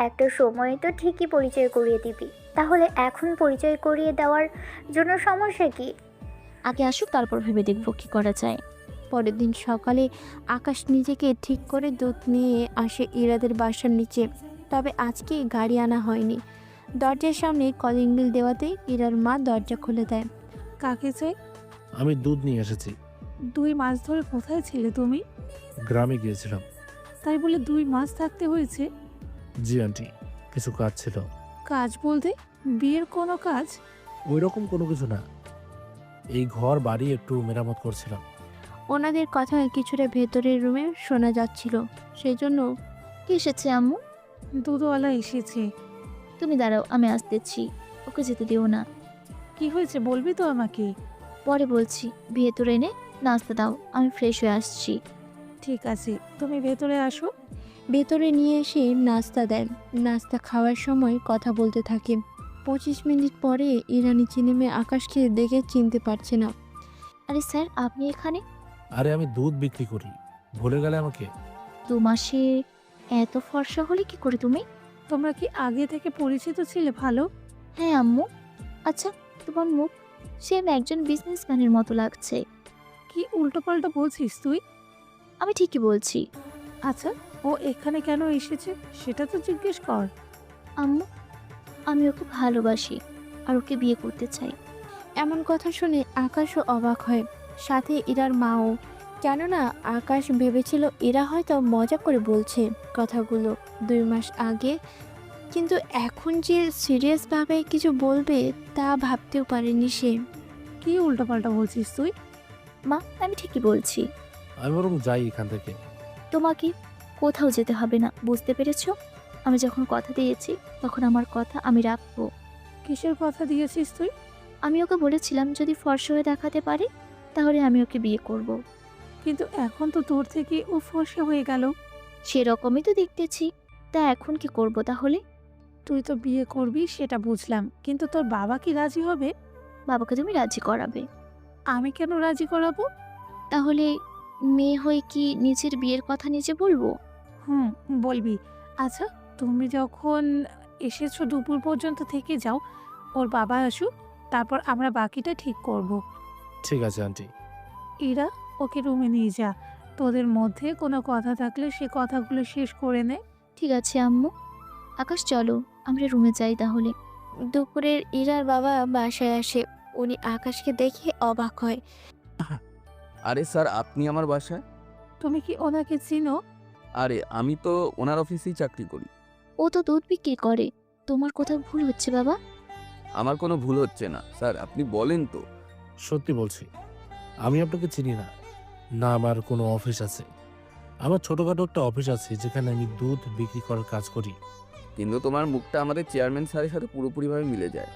একটা সময় তো ঠিকই পরিচয় করিয়ে দিবি। তাহলে এখন পরিচয় করিয়ে দেওয়ার জন্য সমস্যা কি? আগে আসুক, তারপর ভেবে দেখবো কি করা যায়। পরের দিন সকালে আকাশ নিজেকে ঠিক করে দুধ নিয়ে আসে ইরাদের বাসার নিচে। তবে আজকে গাড়ি আনা হয়নি। দরজার সামনে কলিং বেল দেওয়াতে ইরার মা দরজা খুলে দেয়। কাকে চাই? আমি দুধ নিয়ে এসেছি। 2 মাস ধরে কোথায় ছিলে তুমি? গ্রামে গিয়েছিলাম। তাই বলে 2 মাস থাকতে হয়েছে? জি আন্টি, কিছু কাজ ছিল। কাজ বলতে বিয়ের কোনো কাজ? ওই রকম কোনো কিছু না, এই ঘর বাড়ি একটু মেরামত করছিলাম। ওনাদের কথা কিছুটা ভেতরের রুমে শোনা যাচ্ছিল, সেই জন্য কি এসেছে আম্মু? দুধওয়ালা এসেছে। তুমি দাঁড়াও, আমি আসতেছি। ওকে যেতে দিও না। কি হয়েছে বলবি তো আমাকে? পরে বলছি। ভেতরে এনে নাস্তা দাও, আমি ফ্রেশ হয়ে আসছি। ঠিক আছে, তুমি ভেতরে আসো। ভেতরে নিয়ে এসে নাস্তা দেন। নাস্তা খাওয়ার সময় কথা বলতে থাকে। 25 মিনিট পরে ইরা নিচে নেমে আকাশকে দেখে চিনতে পারছে না। আরে স্যার, আপনি এখানে? আরে আমি দুধ বিক্রি করি, ভুলে গেলে আমাকে? 2 মাসে এত ফর্সা হলে কি করে তুমি? তোমরা কি আগে থেকে পরিচিত ছিলে ভালো? হ্যাঁ আম্মু। আচ্ছা, তোমার মুখ সেম একজন বিজনেসম্যানের মতো লাগছে। কি উল্টোপাল্টা বলছিস তুই? আমি ঠিকই বলছি। আচ্ছা, ও এখানে কেন এসেছে সেটা তো জিজ্ঞেস কর। আম্মু, আমি ওকে ভালোবাসি আর ওকে বিয়ে করতে চাই। এমন কথা শুনে আকাশও অবাক হয়, সাথে ইরার মাও। কেননা আকাশ ভেবেছিল এরা হয়তো মজা করে বলছে কথাগুলো 2 মাস আগে, কিন্তু এখন যে সিরিয়াসভাবে কিছু বলবে তা ভাবতেও পারেনি সে। কি উল্টোপাল্টা বলছিস তুই? মা, আমি ঠিকই বলছি। আমি বরং যাই এখান থেকে। তোমাকে কোথাও যেতে হবে না, বুঝতে পেরেছো? আমি যখন কথা দিয়েছি তখন আমার কথা আমি রাখবো। কিসের কথা দিয়েছিস তুই? আমি ওকে বলেছিলাম যদি ফর্সা হয়ে দেখাতে পারে তাহলে আমি ওকে বিয়ে করব। কিন্তু এখন তো তোর থেকে ও ফর্সা হয়ে গেল। সেরকমই তো দেখতেছি, তা এখন কি করব তাহলে? তুই তো বিয়ে করবি সেটা বুঝলাম, কিন্তু তোর বাবা কি রাজি হবে? বাবাকে তুমি রাজি করাবে। আমি কেন রাজি করাবো? তাহলে মেয়ে হয়ে কি নিজের বিয়ের কথা নিজে বলবো? হুম, বলবি। আচ্ছা, তুমি যখন এসেছো দুপুর পর্যন্ত থেকে যাও, ওর বাবা আসুক, তারপর আমরা বাকিটা ঠিক করব। ঠিক আছে আন্টি। এরা ওকে রুমে নিয়ে যা, তোদের মধ্যে কোনো কথা থাকলে সে কথাগুলো শেষ করে নে। ঠিক আছে আম্মু। আকাশ চলো আমরা রুমে যাই তাহলে। দুপুরের ইরার বাবা বাসায় আসে। উনি আকাশকে দেখে অবাক হয়। আরে স্যার, আপনি আমার বাসায়? তুমি কি ওনাকে চিনো? আরে আমি তো ওনার অফিসেই চাকরি করি। ও তো দুধ বিক্রি করে। তোমার কোথাও ভুল হচ্ছে বাবা। আমার কোনো ভুল হচ্ছে না স্যার, আপনি বলেন তো। সত্যি বলছি, আমি আপনাকে চিনি না। না আমার কোনো অফিস আছে। আমার ছোটোখাটো একটা অফিস আছে যেখানে আমি দুধ বিক্রি করার কাজ করি। কিন্তু তোমার মুখটা আমাদের চেয়ারম্যান স্যারের সাথে পুরোপুরিভাবে মিলে যায়।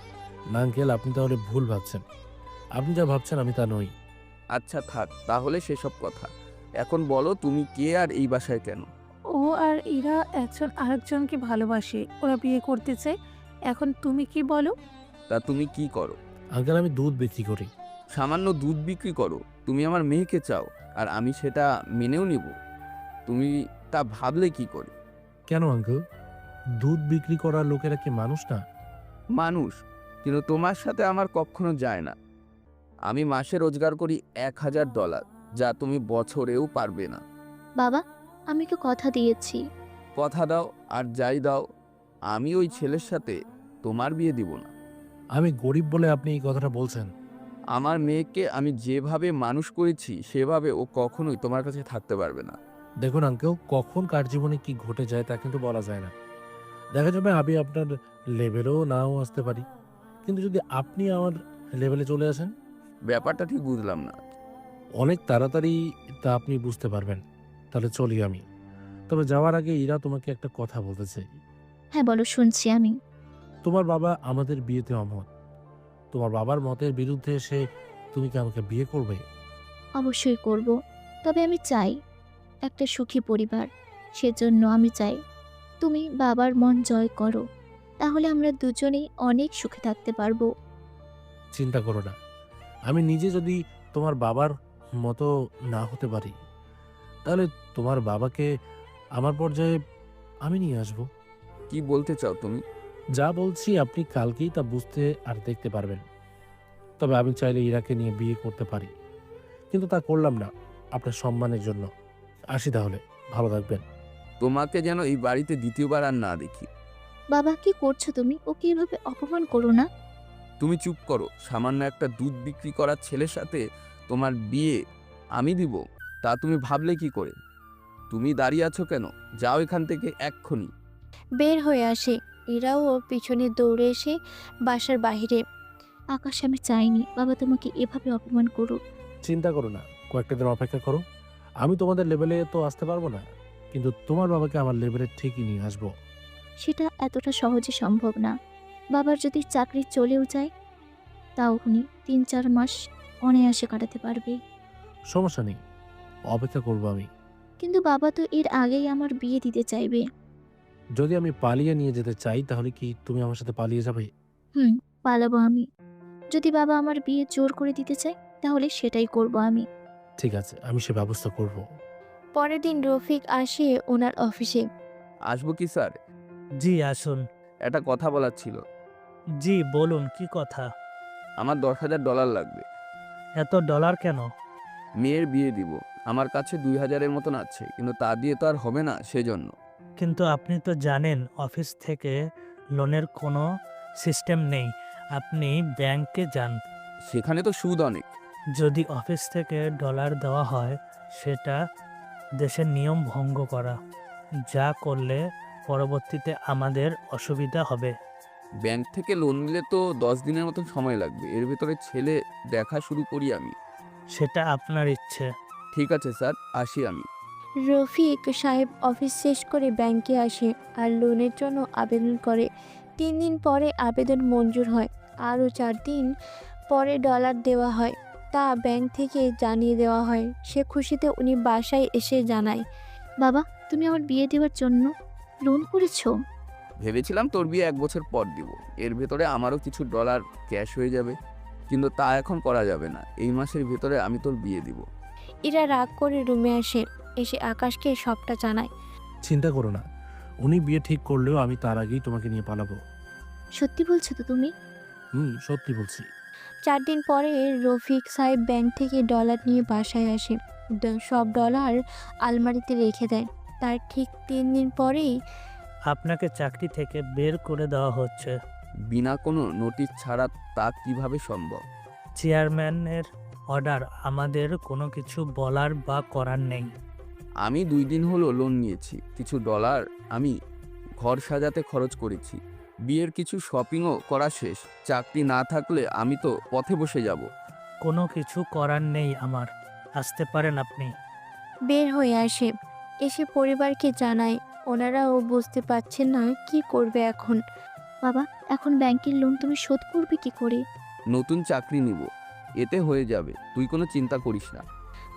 না আঙ্কেল, আপনি তাহলে ভুল ভাবছেন। আপনি যা ভাবছেন আমি তা নই। আচ্ছা থাক তাহলে সেসব কথা। এখন বলো তুমি কে আর এই বাসায় কেন? ও আর ইরা একজন আরেকজনকে ভালোবাসে, ওরা বিয়ে করতে চায়। এখন তুমি কি বলো? তা তুমি কি করো? আঙ্কেল আমি দুধ বিক্রি করি। সামান্য দুধ বিক্রি করো? তুমি আমার মেয়েকে চাও আর আমি সেটা মেনেও নিব? তুমি তা ভাবলে কি করে? কেন আঙ্কেল, দুধ বিক্রি করা লোকেরা কি মানুষ না? মানুষ, কিন্তু তোমার সাথে আমার কখনো যায় না। আমি মাসে রোজগার করি $1000, যা তুমি বছরেও পারবে না। বাবা, আমি তো কথা দিয়েছি। কথা দাও আর যাই দাও, আমি ওই ছেলের সাথে তোমার বিয়ে দিব না। আমি গরিব বলে আপনি এই কথাটা বলছেন? আমার মেয়েকে আমি যেভাবে মানুষ করেছি সেভাবে ও কখনোই তোমার কাছে থাকতে পারবে না। দেখুন আঙ্কেল, কখন কার জীবনে কি ঘটে যায় তা কিন্তু বলা যায় না। দেখা যাবে আমি আপনার লেভেলেও নাও আসতে পারি, কিন্তু যদি আপনি আমার লেভেলে চলে আসেন, ব্যাপারটা ঠিক বুঝলাম না। অনেক তাড়াতাড়ি তা আপনি বুঝতে পারবেন। তাহলে চলি আমি। তবে যাওয়ার আগে ইরা তোমাকে একটা কথা বলতে চাই। হ্যাঁ বলো, শুনছি আমি। তোমার বাবা আমাদের বিয়েতে অমত। তোমার বাবার মতের বিরুদ্ধে এসে তুমি কি আমাকে বিয়ে করবে? অবশ্যই করব। তবে আমি চাই একটা সুখী পরিবার। সেজন্য আমি চাই তুমি বাবার মন জয় করো। তাহলে আমরা দুজনেই অনেক সুখে থাকতে পারবো। চিন্তা করো না, আমি নিজে যদি তোমার বাবার মতো না হতে পারি, তাহলে তোমার বাবাকে আমার পর্যায়ে আমি নিয়ে আসব। কি বলতে চাও তুমি? যা বলছি আপনি কালকেই তা বুঝতে আর দেখতে পারবেন। তবে আমি চাইলে ইরাকে নিয়ে বিয়ে করতে পারি, কিন্তু তা করলাম না আপনার সম্মানের জন্য। আসি তাহলে, ভালো থাকবেন। তোমাকে যেন এই বাড়িতে দ্বিতীয়বার আর না দেখি। বাবা, কি করছো তুমি? ওকে এভাবে অপমান করো না। তুমি চুপ করো। সামান্য একটা দুধ বিক্রি করার ছেলের সাথে তোমার বিয়ে আমি দিব, তা তুমি ভাবলে কি করে? তুমি দাঁড়িয়ে আছো কেন? যাও এখান থেকে এক্ষুনি। বের হয়ে আসে। ইরাও ওর পিছনে দৌড়ে এসে বাসার বাইরে। আকাশ, আমি চাইনি বাবা তোমাকে এভাবে অপমান করুক। চিন্তা করো না, কয়েকটা দিন অপেক্ষা করো। আমি তোমাদের লেভেলে তো আসতে পারবো না, কিন্তু তোমার বাবাকে আমার লেভেলে ঠিকই নিয়ে আসবো। সেটা এতটা সহজে সম্ভব না। বাবার যদি চাকরি চলেও যায়, তাও উনি 3-4 মাস অনায়াসে কাটাতে পারবে। সমস্যা নেই, অপেক্ষা করবো আমি। কিন্তু বাবা তো এর আগেই আমার বিয়ে দিতে চাইবে। যদি আমি পালিয়ে নিয়ে যেতে চাই, তাহলে কি তুমি আমার সাথে পালিয়ে যাবে? পালাবো আমি। যদি বাবা আমার বিয়ে জোর করে দিতে চায়, তাহলে সেটাই করব আমি। ঠিক আছে, আমি সে ব্যবস্থা করব। পরের দিন রফিক আসে ওনার অফিসে। আসবো কি স্যার? জি আসুন। একটা কথা বলার ছিল। জি বলুন, কি কথা? আমার $10,000 লাগবে। এত ডলার কেন? মেয়ের বিয়ে দিব। আমার কাছে 2000-এর মতন আছে, কিন্তু তা দিয়ে তো আর হবে না, সেজন্য। কিন্তু আপনি তো জানেন অফিস থেকে লোনের কোনো সিস্টেম নেই। আপনি ব্যাংকে যান। সেখানে তো সুদ অনেক। যদি অফিস থেকে ডলার দেওয়া হয়, সেটা দেশের নিয়ম ভঙ্গ করা, যা করলে পরবর্তীতে আমাদের অসুবিধা হবে। ব্যাংক থেকে লোন নিলে তো 10 দিনের মতন সময় লাগবে। এর ভিতরে ছেলে দেখা শুরু করি আমি। সেটা আপনার ইচ্ছে। ঠিক আছে স্যার, আসি আমি। রফিক সাহেব অফিস শেষ করে ব্যাংকে আসে আর লোনের জন্য আবেদন করে। 3 দিন পরে আবেদন মঞ্জুর হয়। আরও 4 দিন পরে ডলার দেওয়া হয়, তা ব্যাংক থেকে জানিয়ে দেওয়া হয়। সে খুশিতে উনি বাসায় এসে জানায়, বাবা, তুমি আমার বিয়ে দেওয়ার জন্য লোন করেছো? ভেবেছিলাম তোর বিয়ে 1 বছর পর দিব। এর ভেতরে আমারও কিছু ডলার ক্যাশ হয়ে যাবে, কিন্তু তা এখন করা যাবে না। এই মাসের ভেতরে আমি তোর বিয়ে দিব। ইরা রাগ করে রুমে আসে, এসে আকাশকে সবটা জানায়। চিন্তা করো না, উনি বিয়ে ঠিক করলেও আমি তার আগেই তোমাকে নিয়ে পালাবো। সত্যি বলছো তো তুমি? সত্যি বলছি। 4 দিন পরে রফিক সাহেব ব্যাংক থেকে ডলার নিয়ে বাসায় আসে। সব ডলার আলমারিতে রেখে দেয়। তার ঠিক 3 দিন পরেই আপনাকে চাকরি থেকে বের করে দেওয়া হচ্ছে। বিনা কোনো নোটিশ ছাড়া তা কিভাবে সম্ভব? চেয়ারম্যানের অর্ডার, আমাদের কোনো কিছু বলার বা করার নেই। আমি 2 দিন হলো লোন নিয়েছি, কিছু ডলার আমি ঘর সাজাতে খরচ করেছি, বিয়ের কিছু শপিংও করা শেষ। চাকরি না থাকলে আমি তো পথে বসে যাব। কোনো কিছু করার নেই আমার, আসতে পারেন আপনি। বের হয়ে আসে, এসে পরিবারকে জানায়। ওনারাও বুঝতে পারছেন না কি করবে এখন। বাবা, এখন ব্যাংকের লোন তুমি শোধ করবে কি করে? নতুন চাকরি নিব, এতে হয়ে যাবে, তুই কোনো চিন্তা করিস না।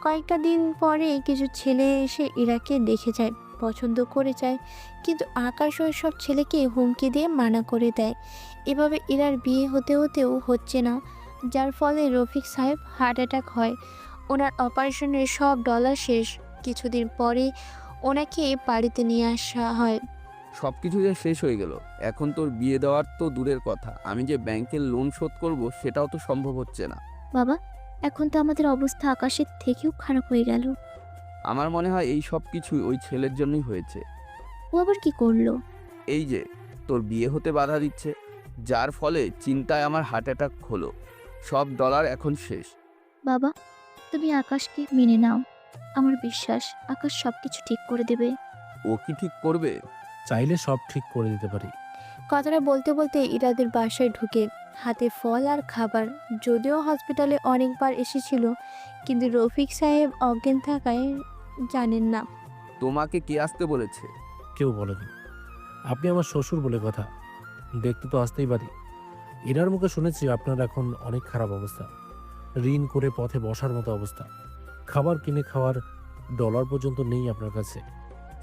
কয়েকটা দিন পরে কিছু ছেলে এসে ইরাকে দেখে যায়, পছন্দ করে যায়, কিন্তু আকাশ ওই সব ছেলেকে হুমকি দিয়ে মানা করে দেয়। এভাবে ইরার বিয়ে হতে হতেও হচ্ছে না, যার ফলে রফিক সাহেব হার্ট অ্যাটাক হয়। ওনার অপারেশনের সব ডলার শেষ। কিছুদিন পরে ওনাকে বাড়িতে নিয়ে আসা হয়। সব কিছু যে শেষ হয়ে গেল, এখন তোর বিয়ে দেওয়ার তো দূরের কথা, আমি যে ব্যাংকের লোন শোধ করব সেটাও তো সম্ভব হচ্ছে না। বাবা, এখন তো আমাদের অবস্থা আকাশের থেকেও খারাপ হয়ে গেল। আমার মনে হয় এই সব কিছু ওই ছেলের জন্যই হয়েছে। ও আবার কি করলো? এই যে তোর বিয়ে হতে বাধা দিচ্ছে, যার ফলে চিন্তায় আমার হার্ট অ্যাটাক হলো। সব ডলার এখন শেষ। বাবা, তুমি আকাশকে মেনে নাও। আমার বিশ্বাস আকাশ সবকিছু ঠিক করে দেবে। ও কি ঠিক করবে? চাইলে সব ঠিক করে দিতে পারি। কথাটা বলতে বলতে ইরাদের বাসায় ঢুকে, হাতে ফল আর খাবার। যদিও হসপিটালে অনেকবার এসেছিল, কিন্তু রফিক সাহেব অজ্ঞান থাকায় জানেন না। তোমাকে কে আসতে বলেছে? কেউ বলেনি। আপনি আমার শ্বশুর বলে কথা, দেখতে তো আসতেই পারি। এনার মুখে শুনেছি আপনার এখন অনেক খারাপ অবস্থা, ঋণ করে পথে বসার মতো অবস্থা, খাবার কিনে খাওয়ার ডলার পর্যন্ত নেই আপনার কাছে।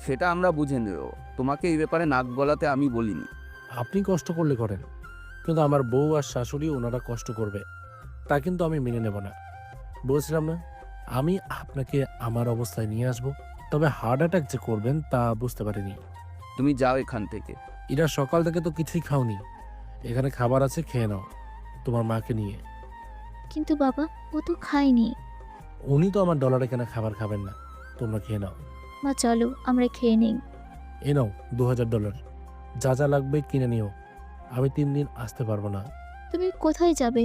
সেটা আমরা বুঝে নেব, তোমাকে এই ব্যাপারে নাক গলাতে আমি বলিনি। আপনি কষ্ট করলে করেন, কিন্তু আমার বউ আর শাশুড়ি ওনারা কষ্ট করবে, তা কিন্তু আমি মেনে নেব না। বলছিলাম না আমি আপনাকে আমার অবস্থায় নিয়ে আসব, তবে হার্ট অ্যাটাক যে করবেন তা বুঝতে পারিনি। তুমি যাও এখান থেকে। এরা সকাল থেকে তো কিছুই খাওনি, এখানে খাবার আছে, খেয়ে নাও তোমার মাকে নিয়ে। কিন্তু বাবা, ও তো খায়নি। উনি তো আমার ডলারে কেনা খাবার খাবেন না, তোমরা খেয়ে নাও। মা চলো আমরা খেয়ে নিই। এ নাও $2000, যা যা লাগবে কিনে নিও। আমি 3 দিন আসতে পারবো না, তুমি কোথায় যাবে?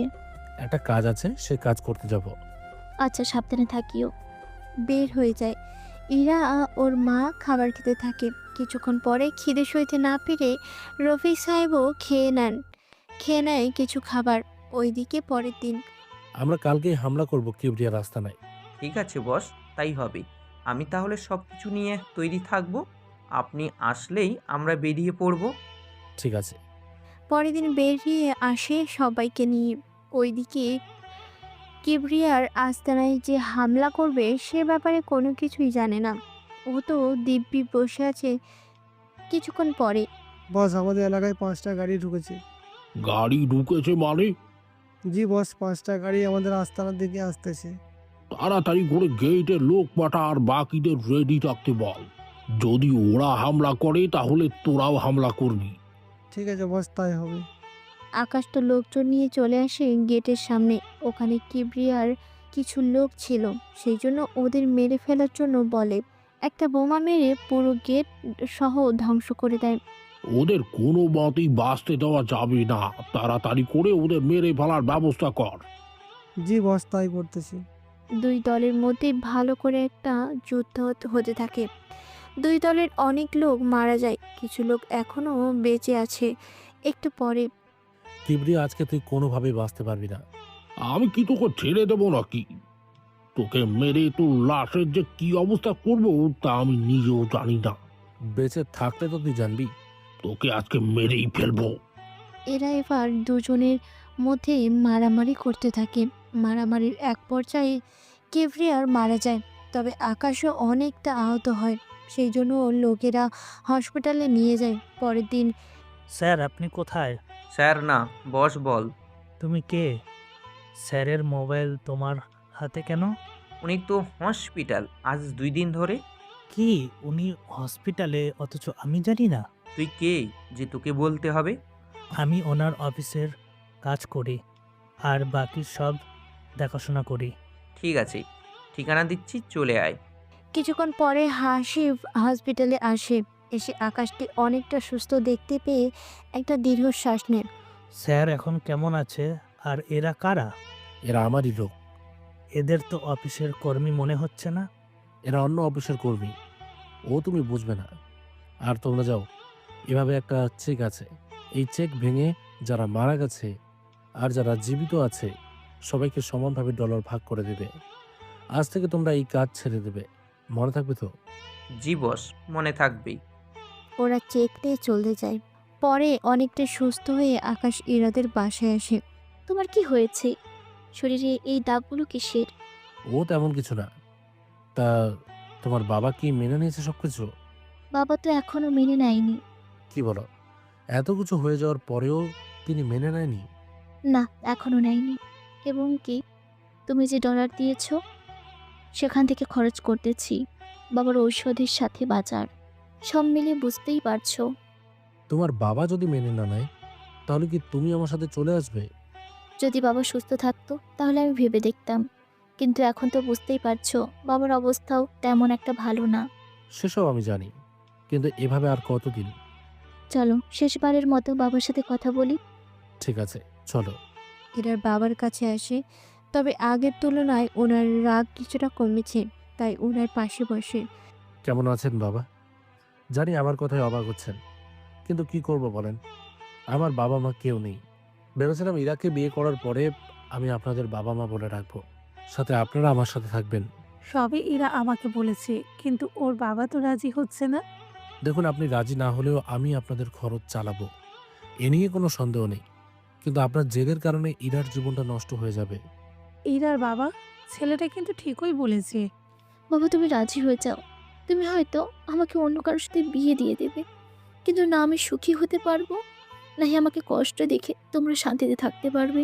একটা কাজ আছে, সে কাজ করতে যাব। আচ্ছা, সাবধানে থাকিও। বের হয়ে যায়। ইরা ওর মা খাবার খেতে থাকে। কিছুক্ষণ পরে খিদে সইতে না পেরে রফিক সাহেবও খেয়ে নেয় কিছু খাবার। ওইদিকে পরের দিন আমরা কালকেই হামলা করব কিবরিয়া রাস্তানায়। ঠিক আছে বস, তাই হবে। আমি তাহলে সব কিছু নিয়ে তৈরি থাকব, আপনি আসলেই আমরা বেরিয়ে পড়ব। ঠিক আছে। পরের দিন বেরিয়ে আসে সবাইকে নিয়ে। ওইদিকে কিবরিয়ার আস্তানায় যে হামলা করবে সে ব্যাপারে কোনো কিছুই জানে না। ও তো দিব্যি বসে আছে। কিছুক্ষণ পরে বস, আমাদের এলাকায় 5টা গাড়ি ঢুকেছে। গাড়ি ঢুকেছে মানে? জি বস, 5টা গাড়ি আমাদের আস্তানার দিকে আসতেছে। তাড়াতাড়ি করে গেটে লোক পাঠা আর বাকিদের রেডি থাকতে বল। যদি ওরা হামলা করে তাহলে তোরাও হামলা করবি। ঠিক আছে বস, তাই হবে। আকাশ তো লোকজন নিয়ে চলে আসে গেটের সামনে। ওখানে কিবরিয়ার কিছু লোক ছিল, সেই জন্য ওদের মেরে ফেলার জন্য বলে। একটা বোমা মেরে পুরো গেট সহ ধ্বংস করে দেয়। ওদের কোনো মতেই বাঁচতে দেওয়া যাবে না, তাড়াতাড়ি করে ওদের মেরে ফেলার ব্যবস্থা কর। জি বস, তাই করতেছি। দুই দলের মধ্যে ভালো করে একটা যুদ্ধ হতে থাকে। দুই দলের অনেক লোক মারা যায়, কিছু লোক এখনো বেঁচে আছে। একটু পরে কিবরিয়া, আজকে তুই কোনোভাবেই বাঁচতে পারবি না। আমি কি তোকে ছেড়ে দেবো নাকি? তোকে মেরে তোর লাশের যে কি অবস্থা করবো তা আমি নিজেও জানি না। বেঁচে থাকতে তো তুই জানবি, তোকে আজকে মেরেই ফেলবো। এরা এবার দুজনের মধ্যে মারামারি করতে থাকে। মারামারির এক পর্যায়ে কিবরিয়ার মারা যায়, তবে আকাশও অনেকটা আহত হয়। সেই জন্য লোকেরা হসপিটালে নিয়ে যায়। পরের দিন স্যার, আপনি কোথায়? স্যার না, বস বল। তুমি কে? স্যারের মোবাইল তোমার হাতে কেন? উনি তো হসপিটাল আজ 2 দিন ধরে। কি উনি হসপিটালে অথচ আমি জানি না? তুই কে যে তোকে বলতে হবে? আমি ওনার অফিসের কাজ করি আর বাকি সব দেখাশোনা করি। ঠিক আছে, ঠিকানা দিচ্ছি, চলে আয়। কিছুক্ষণ পরে হাসিব হসপিটালে আসে। এসে আকাশকে অনেকটা সুস্থ দেখতে পেয়ে একটা দীর্ঘশ্বাস নেন। স্যার এখন কেমন আছে? আর এরা কারা? এরা আমারই লোক। এদের তো অফিসের কর্মী মনে হচ্ছে না। এরা অন্য অফিসের কর্মী। ও তুমি বুঝবে না। আর তোমরা যাও, এভাবে একটা চেক আছে, এই চেক ভেঙে যারা মারা গেছে আর যারা জীবিত আছে সবাইকে সমানভাবে ডলার ভাগ করে দেবে। আজ থেকে তোমরা এই কাজ ছেড়ে দেবে, মনে থাকবে তো? জি বস, মনে থাকবেই। ওরা চেক নিয়ে চলে যায়। পরে অনেকটা সুস্থ হয়ে আকাশ ইরাদের বাসায় আসে। তোমার কি হয়েছে? শরীরে এই দাগগুলো কিসের? ও তেমন কিছু না। তা তোমার বাবা কি মেনে নিয়েছে সবকিছু? বাবা তো এখনো মেনে নেয়নি। কি বলো, এত কিছু হয়ে যাওয়ার পরেও তিনি মেনে নেয়নি? না, এখনো নেয়নি। এবং কি, তুমি যে ডলার দিয়েছো সেখান থেকে খরচ করতেছি, বাবার ঔষধের সাথে বাজার, সব মিলিয়ে বুঝতেই পারছো। তোমার বাবা যদি মেনে না নেয় তাহলে কি তুমি আমার সাথে চলে আসবে? যদি বাবা সুস্থ থাকতো তাহলে আমি ভেবে দেখতাম, কিন্তু এখন তো বুঝতেই পারছো বাবার অবস্থাও তেমন একটা ভালো না। সেসব আমি জানি, কিন্তু এভাবে আর কতদিন? চলো শেষবারের মতো বাবার সাথে কথা বলি। ঠিক আছে, চলো। ইরার বাবার কাছে আসে। তবে আগের তুলনায় ওনার রাগ কিছুটা কমেছে, তাই ওনার পাশে বসে। কেমন আছেন বাবা? জানি আমার কথায় অবাক হচ্ছেন, কিন্তু কি করব বলেন, আমার বাবা মা কেউ নেই। ভেবেছিলাম ইরাকে বিয়ে করার পরে আমি আপনাদের বাবা মা বলে রাখবো, সাথে আপনারা আমার সাথে থাকবেন। সবে এরা আমাকে বলেছে, কিন্তু ওর বাবা তো রাজি হচ্ছে না। দেখুন, আপনি রাজি না হলেও আমি আপনাদের খরচ চালাবো, এ নিয়ে কোনো সন্দেহ নেই, কিন্তু আপনার জেদের কারণে ইরার জীবনটা নষ্ট হয়ে যাবে। ইরার বাবা, ছেলেটা কিন্তু ঠিকই বলেছে। বাবা তুমি রাজি হয়ে যাও, তুমি হয়তো আমাকে অন্য কারোর সাথে বিয়ে দিয়ে দেবে, কিন্তু না আমি সুখী হতে পারবো, নাহি আমাকে কষ্ট দেখে তোমরা শান্তিতে থাকতে পারবে।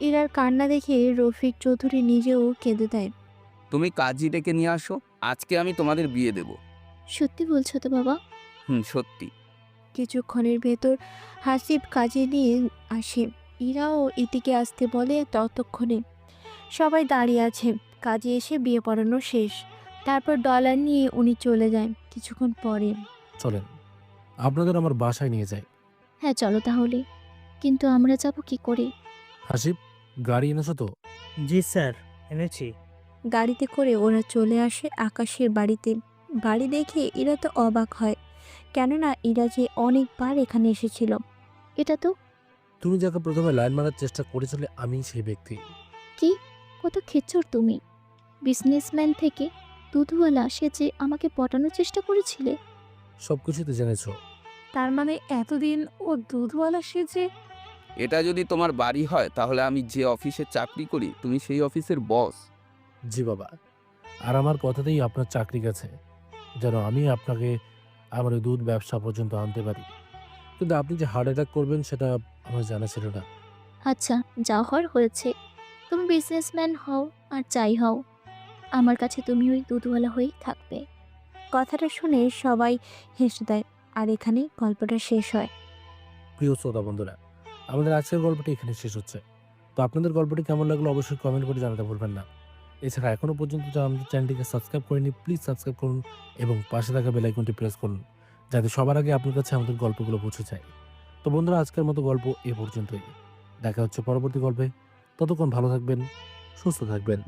ইরার কান্না দেখে রফিক চৌধুরী নিজেও কেঁদে দেয়। তুমি কাজী ডেকে নিয়ে আসো, আজকে আমি তোমাদের বিয়ে দেব। সত্যি বলছো তো বাবা? সত্যি। কিছুক্ষণের ভেতর হাসিব কাজে নিয়ে আসে। ইরাও ইতিকে আসতে বলে। ততক্ষণে সবাই দাঁড়িয়ে আছে। কাজে এসে বিয়ে পড়ানো শেষ। তারপর ডলার নিয়ে উনি চলে যায়। কিছুক্ষণ পরে চলেন, আপনাদের আমার বাসায় নিয়ে যাই। হ্যাঁ চলো তাহলে, কিন্তু আমরা যাব কি করে? হাসিব, গাড়ি এনেছো তো? জি স্যার, এনেছি। গাড়িতে করে ওরা চলে আসে আকাশের বাড়িতে। বাড়ি দেখে ইরা তো অবাক হয়, কেননা ইরা যে অনেকবার এখানে এসেছিল। এটা তো তুমি যাকে প্রথমে লাইন মারার চেষ্টা করেছিলে আমি সেই ব্যক্তি। কি, কত খেচর তুমি! বিজনেসম্যান থেকে দুধওয়ালা সেজে আমাকে পটানোর চেষ্টা করেছিলে। সবকিছু তো জেনেছো। তার মানে এতদিন ও দুধওয়ালা সেজে? এটা যদি তোমার বাড়ি হয় তাহলে আমি যে অফিসে চাকরি করি তুমি সেই অফিসের বস। জি বাবা, আর আমার কথাতেই আপনার চাকরি গেছে, যেন আমি আপনাকে আমার ওই দুধ ব্যবসা পর্যন্ত আনতে পারি। কিন্তু আপনি যে হার্ট অ্যাটাক করবেন সেটা আমার জানা ছিল না। আচ্ছা, যা হওয়ার হয়েছে। তুমি বিজনেসম্যান হও আর যাই হও, আমার কাছে তুমি ওই দুধওয়ালা হয়েই থাকবে। কথাটা শুনে সবাই হেসে দেয়। আর এখানে গল্পটা শেষ হয়। প্রিয় শ্রোতা বন্ধুরা, আমাদের আজকের গল্পটি এখানে শেষ হচ্ছে। তো আপনাদের গল্পটি কেমন লাগলো অবশ্যই কমেন্ট করে জানাতে ভুলবেন না। এছাড়া এখনও পর্যন্ত যারা আমাদের চ্যানেলটিকে সাবস্ক্রাইব করেনি প্লিজ সাবস্ক্রাইব করুন এবং পাশে থাকা বেল আইকনটি প্রেস করুন, যাতে সবার আগে আপনার কাছে আমাদের গল্পগুলো পৌঁছে যায়। তো বন্ধুরা, আজকের মতো গল্প এ পর্যন্তই। দেখা হচ্ছে পরবর্তী গল্পে। ততক্ষণ ভালো থাকবেন, সুস্থ থাকবেন।